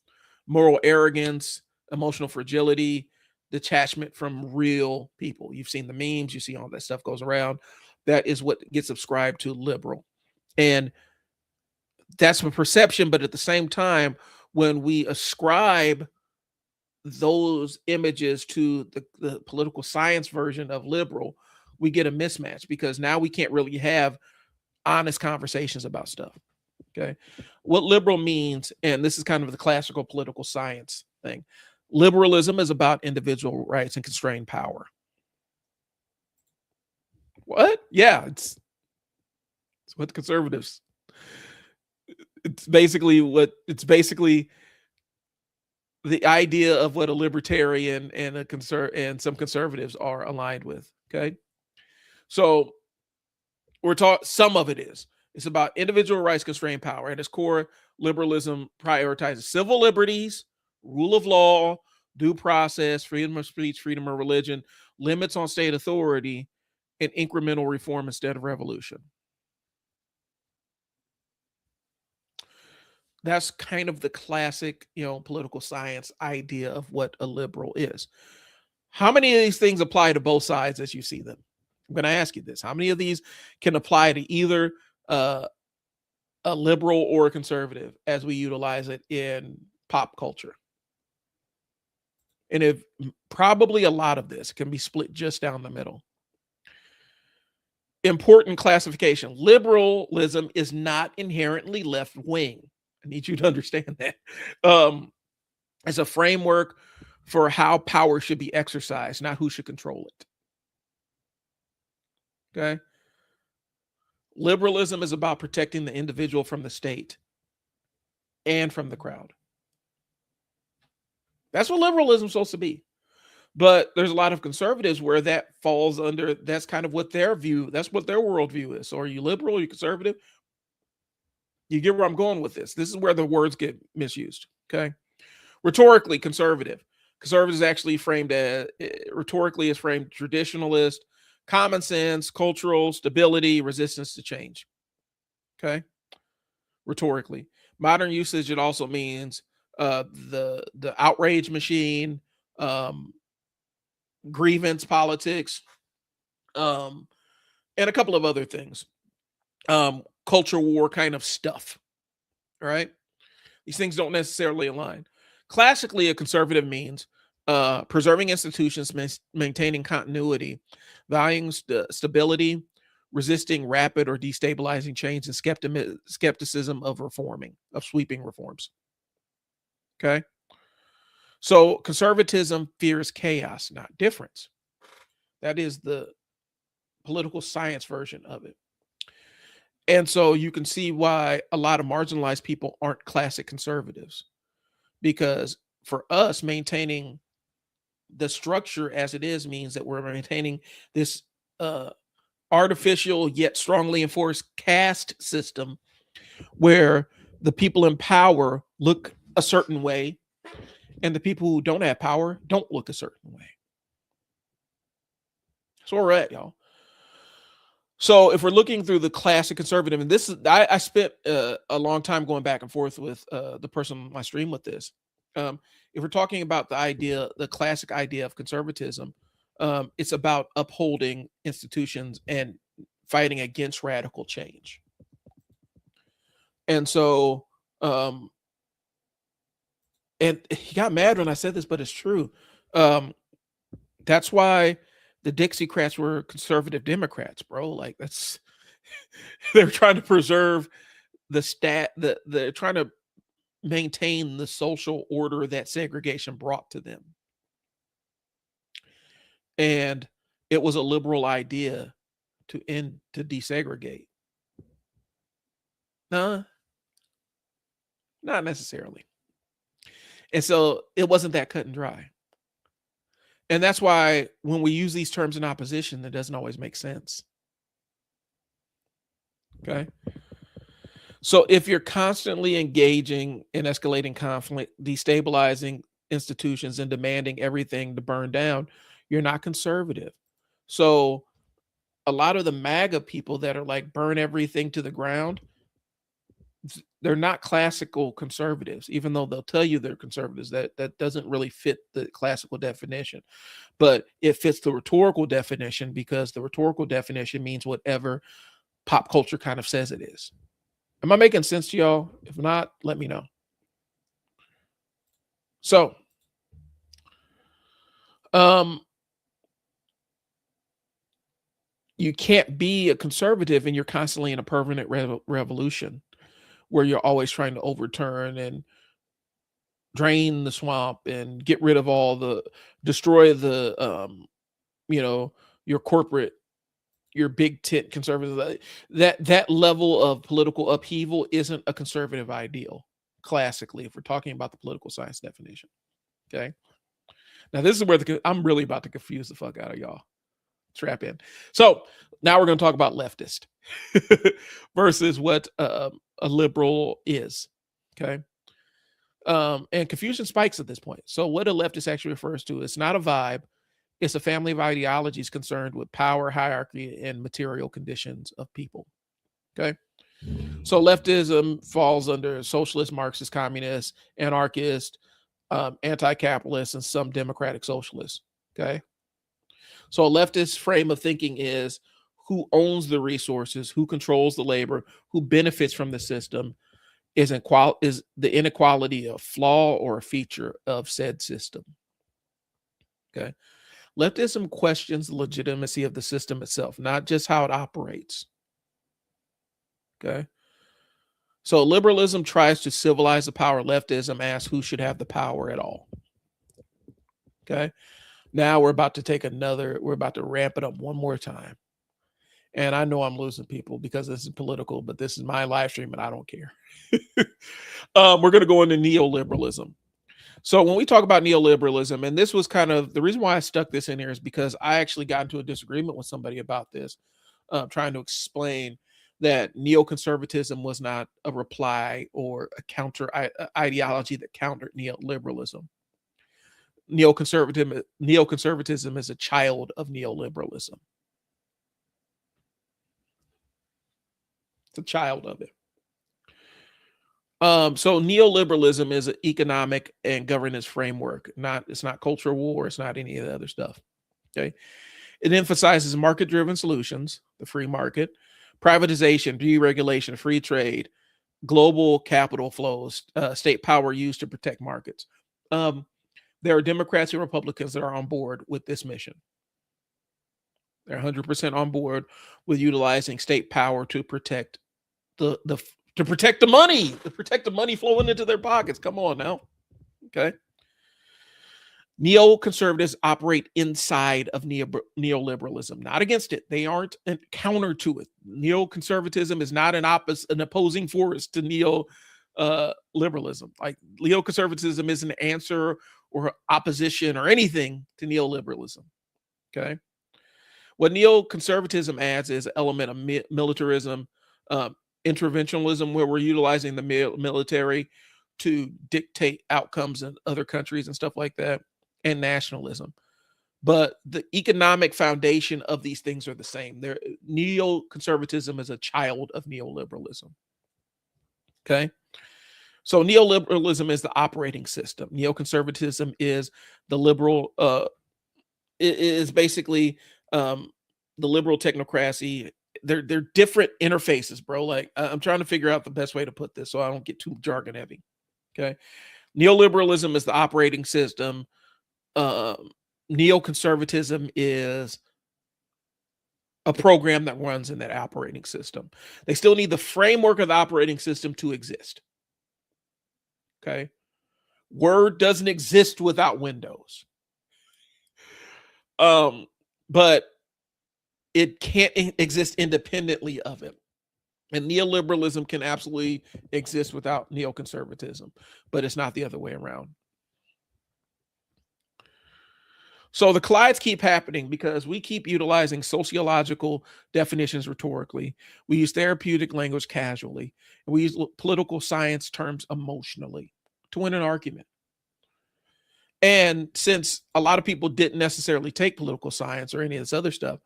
moral arrogance, emotional fragility, detachment from real people. You've seen the memes, you see all that stuff goes around. That is what gets subscribed to liberal. And that's a perception, but at the same time, when we ascribe those images to the political science version of liberal, we get a mismatch because now we can't really have honest conversations about stuff. Okay. What liberal means, and this is kind of the classical political science thing, liberalism is about individual rights and constrained power. What? Yeah, it's what conservatives. It's basically the idea of what a libertarian and and some conservatives are aligned with. Okay. So we're taught some of it is. It's about individual rights, constrained power. At its core, liberalism prioritizes civil liberties, rule of law, due process, freedom of speech, freedom of religion, limits on state authority, and incremental reform instead of revolution. That's kind of the classic, political science idea of what a liberal is. How many of these things apply to both sides as you see them? I'm going to ask you this. How many of these can apply to either a liberal or a conservative as we utilize it in pop culture? And if probably a lot of this can be split just down the middle. Important classification. Liberalism is not inherently left wing. I need you to understand that. As a framework for how power should be exercised, not who should control it. Okay. Liberalism is about protecting the individual from the state and from the crowd. That's what liberalism is supposed to be. But there's a lot of conservatives where that falls under, that's kind of what their view, that's what their worldview is. So are you liberal? Are you conservative? You get where I'm going with this. This is where the words get misused. Okay. Rhetorically, conservative. Conservative is actually framed as, rhetorically is framed traditionalist, common sense, cultural stability, resistance to change. Okay. Rhetorically. Modern usage, it also means the outrage machine, grievance politics, and a couple of other things. Culture war kind of stuff. All right. These things don't necessarily align. Classically, a conservative means preserving institutions, maintaining continuity, valuing stability, resisting rapid or destabilizing change, and skepticism of reforming, of sweeping reforms. Okay. So conservatism fears chaos, not difference. That is the political science version of it. And so you can see why a lot of marginalized people aren't classic conservatives, because for us, maintaining the structure as it is means that we're maintaining this artificial yet strongly enforced caste system where the people in power look a certain way and the people who don't have power don't look a certain way. So we're at, y'all. So if we're looking through the classic conservative, and this is, I spent a long time going back and forth with the person on my stream with this. If we're talking about the classic idea of conservatism, it's about upholding institutions and fighting against radical change. And so, and he got mad when I said this, but it's true. That's why the Dixiecrats were conservative Democrats, bro. Like that's they're trying to preserve they're trying to maintain the social order that segregation brought to them. And it was a liberal idea to desegregate. No, not necessarily. And so it wasn't that cut and dry. And that's why when we use these terms in opposition, it doesn't always make sense. Okay. So if you're constantly engaging in escalating conflict, destabilizing institutions, and demanding everything to burn down, you're not conservative. So a lot of the MAGA people that are like burn everything to the ground, they're not classical conservatives, even though they'll tell you they're conservatives. That doesn't really fit the classical definition, but it fits the rhetorical definition, because the rhetorical definition means whatever pop culture kind of says it is. Am I making sense to y'all? If not, let me know. So, you can't be a conservative and you're constantly in a permanent revolution where you're always trying to overturn and drain the swamp and get rid of destroy the, your corporate, your big tent conservative. That level of political upheaval isn't a conservative ideal, classically, if we're talking about the political science definition. Okay. Now this is where I'm really about to confuse the fuck out of y'all. Strap in. So now we're going to talk about leftist versus what a liberal is. Okay. And confusion spikes at this point. So what a leftist actually refers to, it's not a vibe. It's a family of ideologies concerned with power, hierarchy, and material conditions of people. Okay. So leftism falls under socialist, Marxist, communist, anarchist, anti-capitalist, and some democratic socialists. Okay. So a leftist frame of thinking is who owns the resources, who controls the labor, who benefits from the system, is the inequality a flaw or a feature of said system. Okay. Leftism questions the legitimacy of the system itself, not just how it operates. Okay. So liberalism tries to civilize the power. Leftism asks who should have the power at all. Okay. Now we're about to ramp it up one more time. And I know I'm losing people because this is political, but this is my live stream and I don't care. We're going to go into neoliberalism. So when we talk about neoliberalism, and this was kind of the reason why I stuck this in here is because I actually got into a disagreement with somebody about this, trying to explain that neoconservatism was not a reply or a counter ideology that countered neoliberalism. Neoconservatism is a child of neoliberalism. It's a child of it. So neoliberalism is an economic and governance framework. It's not cultural war. It's not any of the other stuff. Okay. It emphasizes market-driven solutions, the free market, privatization, deregulation, free trade, global capital flows, state power used to protect markets. There are Democrats and Republicans that are on board with this mission. They're 100% on board with utilizing state power to protect the money flowing into their pockets. Come on now. Okay. Neoconservatives operate inside of neoliberalism, not against it. They aren't a counter to it. Neoconservatism is not an opposing force to neoliberalism. Like neoconservatism is an answer or opposition or anything to neoliberalism. Okay. What neoconservatism adds is an element of militarism, interventionism, where we're utilizing the military to dictate outcomes in other countries and stuff like that, and nationalism. But the economic foundation of these things are the same. Neoconservatism is a child of neoliberalism. Okay. So neoliberalism is the operating system. Neoconservatism is the liberal, is basically the liberal technocracy. They're different interfaces, bro. Like I'm trying to figure out the best way to put this so I don't get too jargon heavy. Okay. Neoliberalism is the operating system. Neoconservatism is a program that runs in that operating system. They still need the framework of the operating system to exist. Okay. Word doesn't exist without Windows. But it can't exist independently of it. And neoliberalism can absolutely exist without neoconservatism, but it's not the other way around. So the collides keep happening because we keep utilizing sociological definitions rhetorically. We use therapeutic language casually. And we use political science terms emotionally to win an argument. And since a lot of people didn't necessarily take political science or any of this other stuff,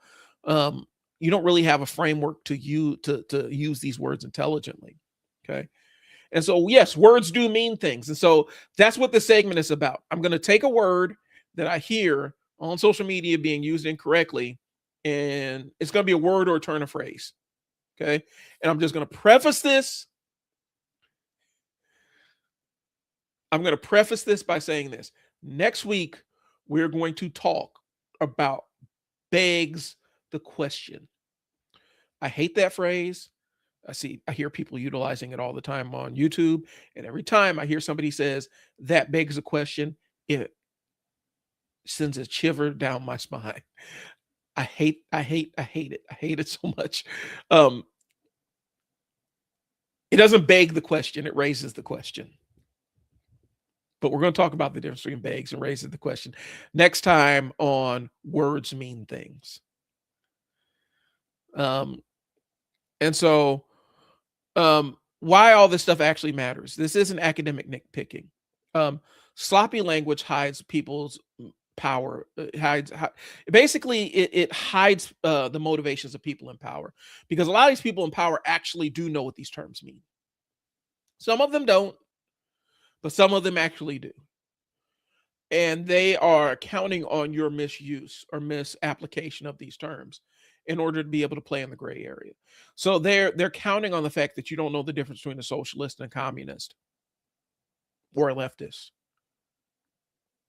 you don't really have a framework to use these words intelligently. Okay. And so, yes, words do mean things. And so that's what this segment is about. I'm going to take a word that I hear on social media being used incorrectly, and it's going to be a word or a turn of phrase. Okay. And I'm just going to preface this. I'm going to preface this by saying this. Next week, we're going to talk about begs the question. I hate that phrase. I hear people utilizing it all the time on YouTube. And every time I hear somebody says that begs a question, it sends a shiver down my spine. I hate it. I hate it so much. It doesn't beg the question, it raises the question. But we're going to talk about the difference between begs and raises the question next time on Words Mean Things. And so why all this stuff actually matters. This isn't academic nitpicking. Sloppy language hides people's power. It hides the motivations of people in power, because a lot of these people in power actually do know what these terms mean. Some of them don't, but some of them actually do. And they are counting on your misuse or misapplication of these terms in order to be able to play in the gray area. So they're counting on the fact that you don't know the difference between a socialist and a communist, or a leftist,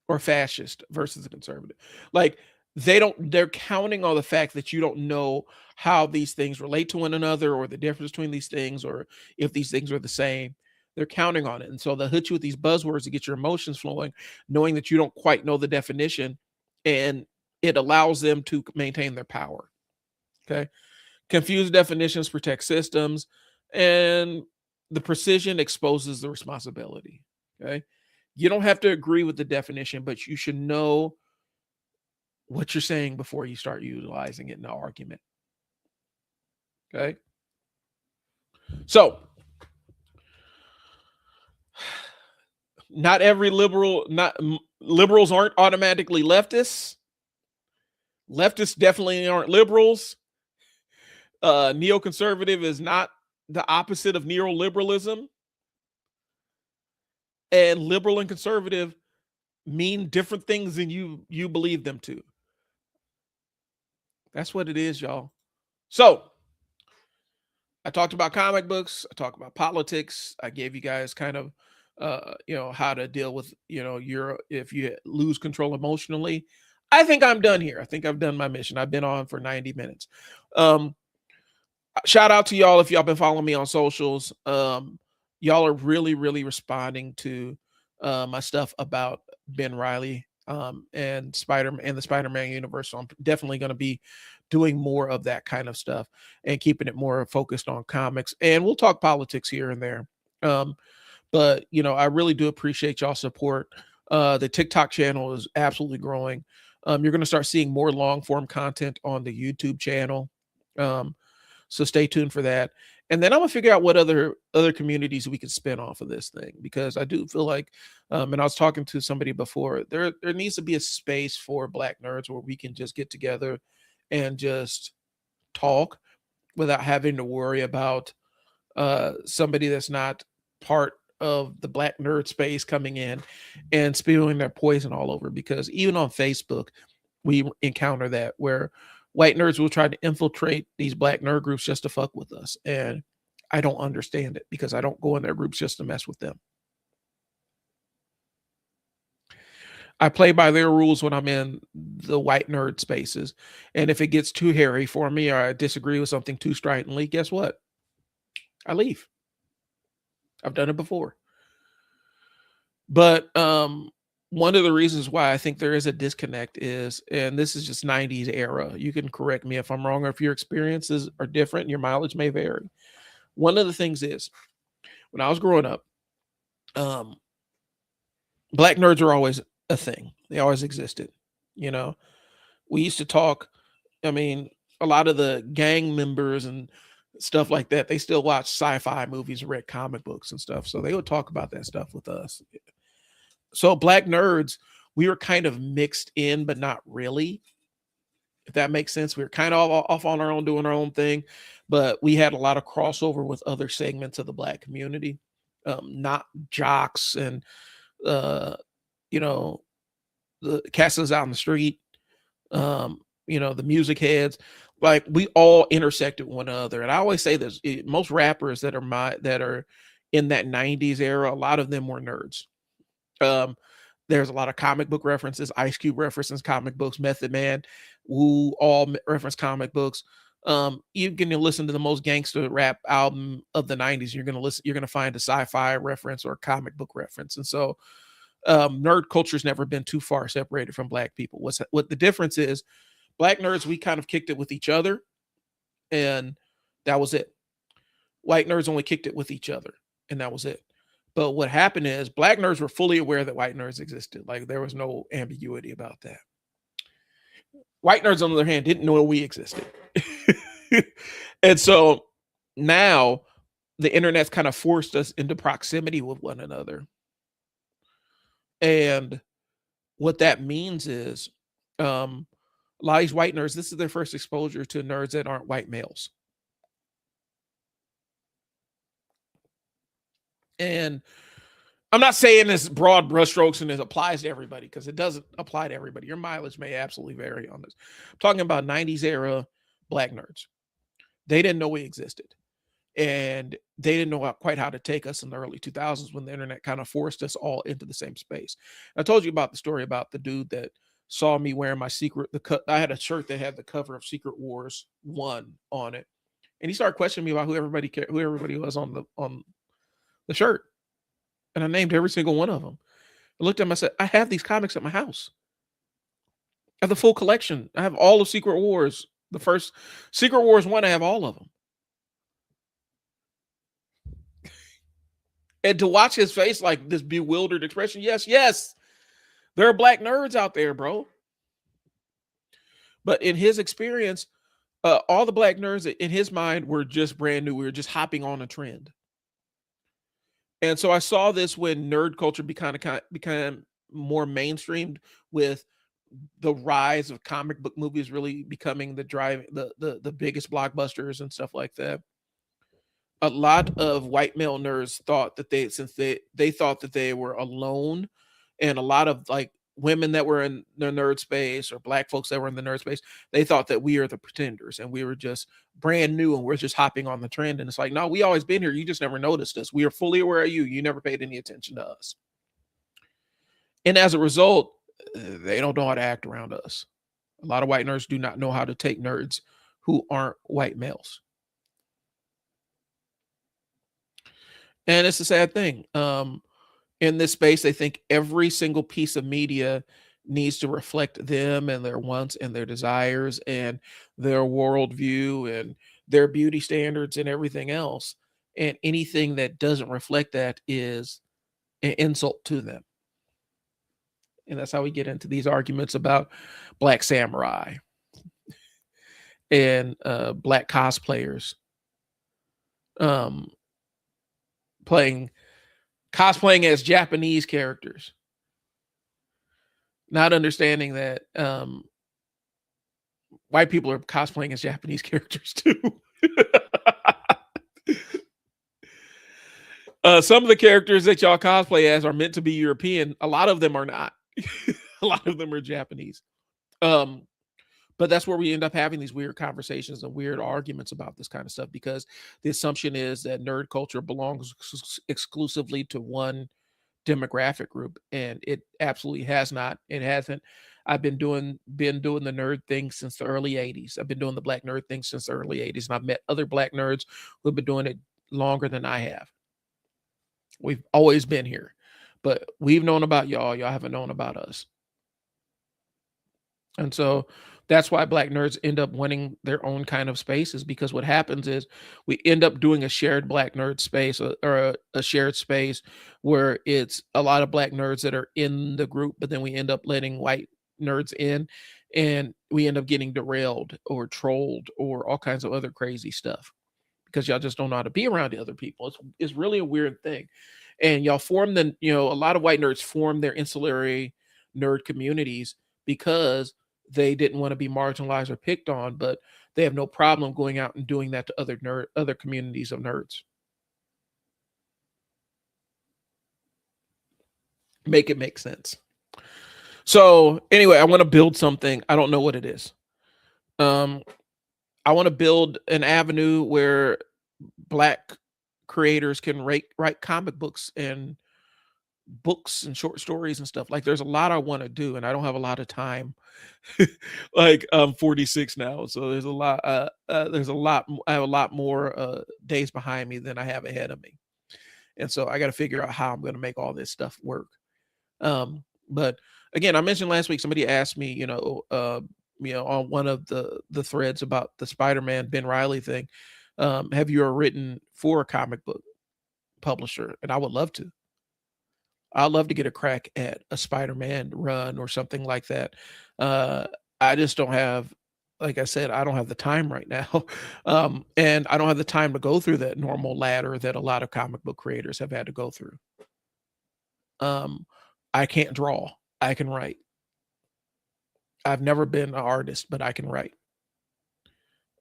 or fascist versus a conservative. Like, they're counting on the fact that you don't know how these things relate to one another, or the difference between these things, or if these things are the same. They're counting on it. And so they'll hit you with these buzzwords to get your emotions flowing, knowing that you don't quite know the definition, and it allows them to maintain their power. Okay. Confused definitions protect systems, and the precision exposes the responsibility. Okay. You don't have to agree with the definition, but you should know what you're saying before you start utilizing it in an argument. Okay. So, not every liberals aren't automatically leftists. Leftists definitely aren't liberals. Neoconservative is not the opposite of neoliberalism. And liberal and conservative mean different things than you believe them to. That's what it is, y'all. So, I talked about comic books. I talked about politics. I gave you guys kind of, how to deal with, if you lose control emotionally. I think I'm done here. I think I've done my mission. I've been on for 90 minutes. Shout out to y'all if y'all been following me on socials. Y'all are really, really responding to my stuff about Ben Reilly and the Spider-Man universe. So I'm definitely going to be doing more of that kind of stuff and keeping it more focused on comics. And we'll talk politics here and there. But I really do appreciate y'all support. The TikTok channel is absolutely growing. You're going to start seeing more long form content on the YouTube channel. So stay tuned for that. And then I'm gonna figure out what other communities we can spin off of this thing, because I do feel like, and I was talking to somebody before, there needs to be a space for Black nerds where we can just get together and just talk without having to worry about somebody that's not part of the Black nerd space coming in and spewing their poison all over. Because even on Facebook, we encounter that, where white nerds will try to infiltrate these Black nerd groups just to fuck with us. And I don't understand it, because I don't go in their groups just to mess with them. I play by their rules when I'm in the white nerd spaces. And if it gets too hairy for me, or I disagree with something too stridently, guess what? I leave. I've done it before. But one of the reasons why I think there is a disconnect is, and this is just 90s era, you can correct me if I'm wrong, or if your experiences are different, your mileage may vary. One of the things is, when I was growing up, Black nerds were always a thing. They always existed. We used to talk. I mean, a lot of the gang members and stuff like that, they still watch sci-fi movies, read comic books and stuff. So they would talk about that stuff with us. So Black nerds, we were kind of mixed in, but not really, if that makes sense. We were kind of off on our own, doing our own thing, but we had a lot of crossover with other segments of the Black community. not jocks and uh, you know, the cats out in the street, the music heads. Like we all intersected one another. And I always say this: most rappers that are in that '90s era, a lot of them were nerds. Um, there's a lot of comic book references. Ice Cube references comic books. Method Man, Wu, all reference comic books. You're gonna listen to the most gangster rap album of the '90s. You're gonna find a sci-fi reference or a comic book reference. And so, nerd culture's never been too far separated from Black people. What the difference is? Black nerds, we kind of kicked it with each other, and that was it. White nerds only kicked it with each other, and that was it. But what happened is Black nerds were fully aware that white nerds existed. Like there was no ambiguity about that. White nerds, on the other hand, didn't know we existed. And so now the internet's kind of forced us into proximity with one another. And what that means is a lot of these white nerds, this is their first exposure to nerds that aren't white males. And I'm not saying this broad brushstrokes and it applies to everybody, because it doesn't apply to everybody. Your mileage may absolutely vary on this. I'm talking about 90s era Black nerds. They didn't know we existed. And they didn't know quite how to take us in the early 2000s when the internet kind of forced us all into the same space. I told you about the story about the dude that saw me wearing my I had a shirt that had the cover of Secret Wars 1 on it. And he started questioning me about who everybody was on the shirt. And I named every single one of them. I looked at him, I said, I have these comics at my house. I have the full collection. I have all of Secret Wars. The first Secret Wars 1, I have all of them. And to watch his face, like this bewildered expression, yes, there are Black nerds out there, bro. But in his experience, all the Black nerds in his mind were just brand new. We were just hopping on a trend. And so I saw this when nerd culture became more mainstreamed, with the rise of comic book movies really becoming the biggest blockbusters and stuff like that. A lot of white male nerds thought that they thought that they were alone, and a lot of like women that were in the nerd space, or Black folks that were in the nerd space, they thought that we are the pretenders and we were just brand new and we're just hopping on the trend. And it's like, no, we always been here. You just never noticed us. We are fully aware of you. You never paid any attention to us. And as a result, they don't know how to act around us. A lot of white nerds do not know how to take nerds who aren't white males. And it's a sad thing. In this space, they think every single piece of media needs to reflect them and their wants and their desires and their worldview and their beauty standards and everything else. And anything that doesn't reflect that is an insult to them. And that's how we get into these arguments about Black samurai and Black cosplayers cosplaying as Japanese characters, not understanding that white people are cosplaying as Japanese characters too. Some of the characters that y'all cosplay as are meant to be European. A lot of them are not. A lot of them are Japanese. But that's where we end up having these weird conversations and weird arguments about this kind of stuff, because the assumption is that nerd culture belongs exclusively to one demographic group, and it absolutely has not. It hasn't. I've been doing the nerd thing since the early 80s. I've been doing the Black nerd thing since the early 80s, and I've met other Black nerds who've been doing it longer than I have. We've always been here, but we've known about y'all. Y'all haven't known about us. And so that's why Black nerds end up winning their own kind of spaces, because what happens is we end up doing a shared Black nerd space, or a shared space where it's a lot of Black nerds that are in the group, but then we end up letting white nerds in, and we end up getting derailed or trolled or all kinds of other crazy stuff, because y'all just don't know how to be around the other people. It's really a weird thing. And y'all form a lot of white nerds form their ancillary nerd communities because they didn't want to be marginalized or picked on, but they have no problem going out and doing that to other communities of nerds. make it make sense. So anyway, I want to build something. I don't know what it is. Um, I want to build an avenue where Black creators can write comic books and short stories and stuff. Like there's a lot I want to do, and I don't have a lot of time. Like I'm 46 now, so there's a lot. There's a lot. I have a lot more days behind me than I have ahead of me, and so I got to figure out how I'm going to make all this stuff work. But again, I mentioned last week somebody asked me, on one of the threads about the Spider-Man Ben Reilly thing. Have you ever written for a comic book publisher? And I would love to. I'd love to get a crack at a Spider-Man run or something like that. Uh, I just don't have, like I said, I don't have the time right now. And I don't have the time to go through that normal ladder that a lot of comic book creators have had to go through. I can't draw. I can write. I've never been an artist, but I can write.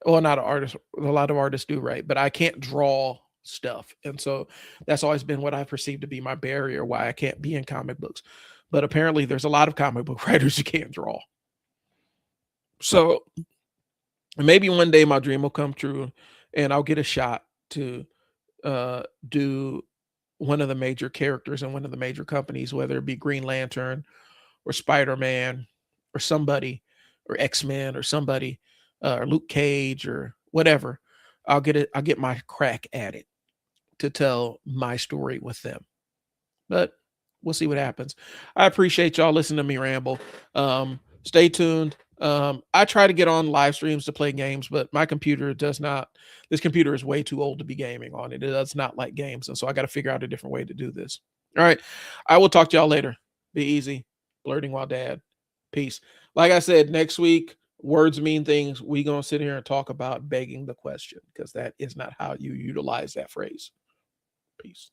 Well, not an artist. A lot of artists do write, but I can't draw stuff. And so that's always been what I perceive to be my barrier, why I can't be in comic books. But apparently there's a lot of comic book writers who can't draw. So maybe one day my dream will come true and I'll get a shot to do one of the major characters in one of the major companies, whether it be Green Lantern or Spider-Man or somebody or X-Men or somebody or Luke Cage or whatever. I'll get my crack at it to tell my story with them. But we'll see what happens. I appreciate y'all listening to me ramble. Stay tuned. I try to get on live streams to play games, but my computer does not. This computer is way too old to be gaming on it. It does not like games. And so I got to figure out a different way to do this. All right. I will talk to y'all later. Be easy. Blurting while dad. Peace. Like I said, next week, words mean things. We going to sit here and talk about begging the question because that is not how you utilize that phrase. Peace.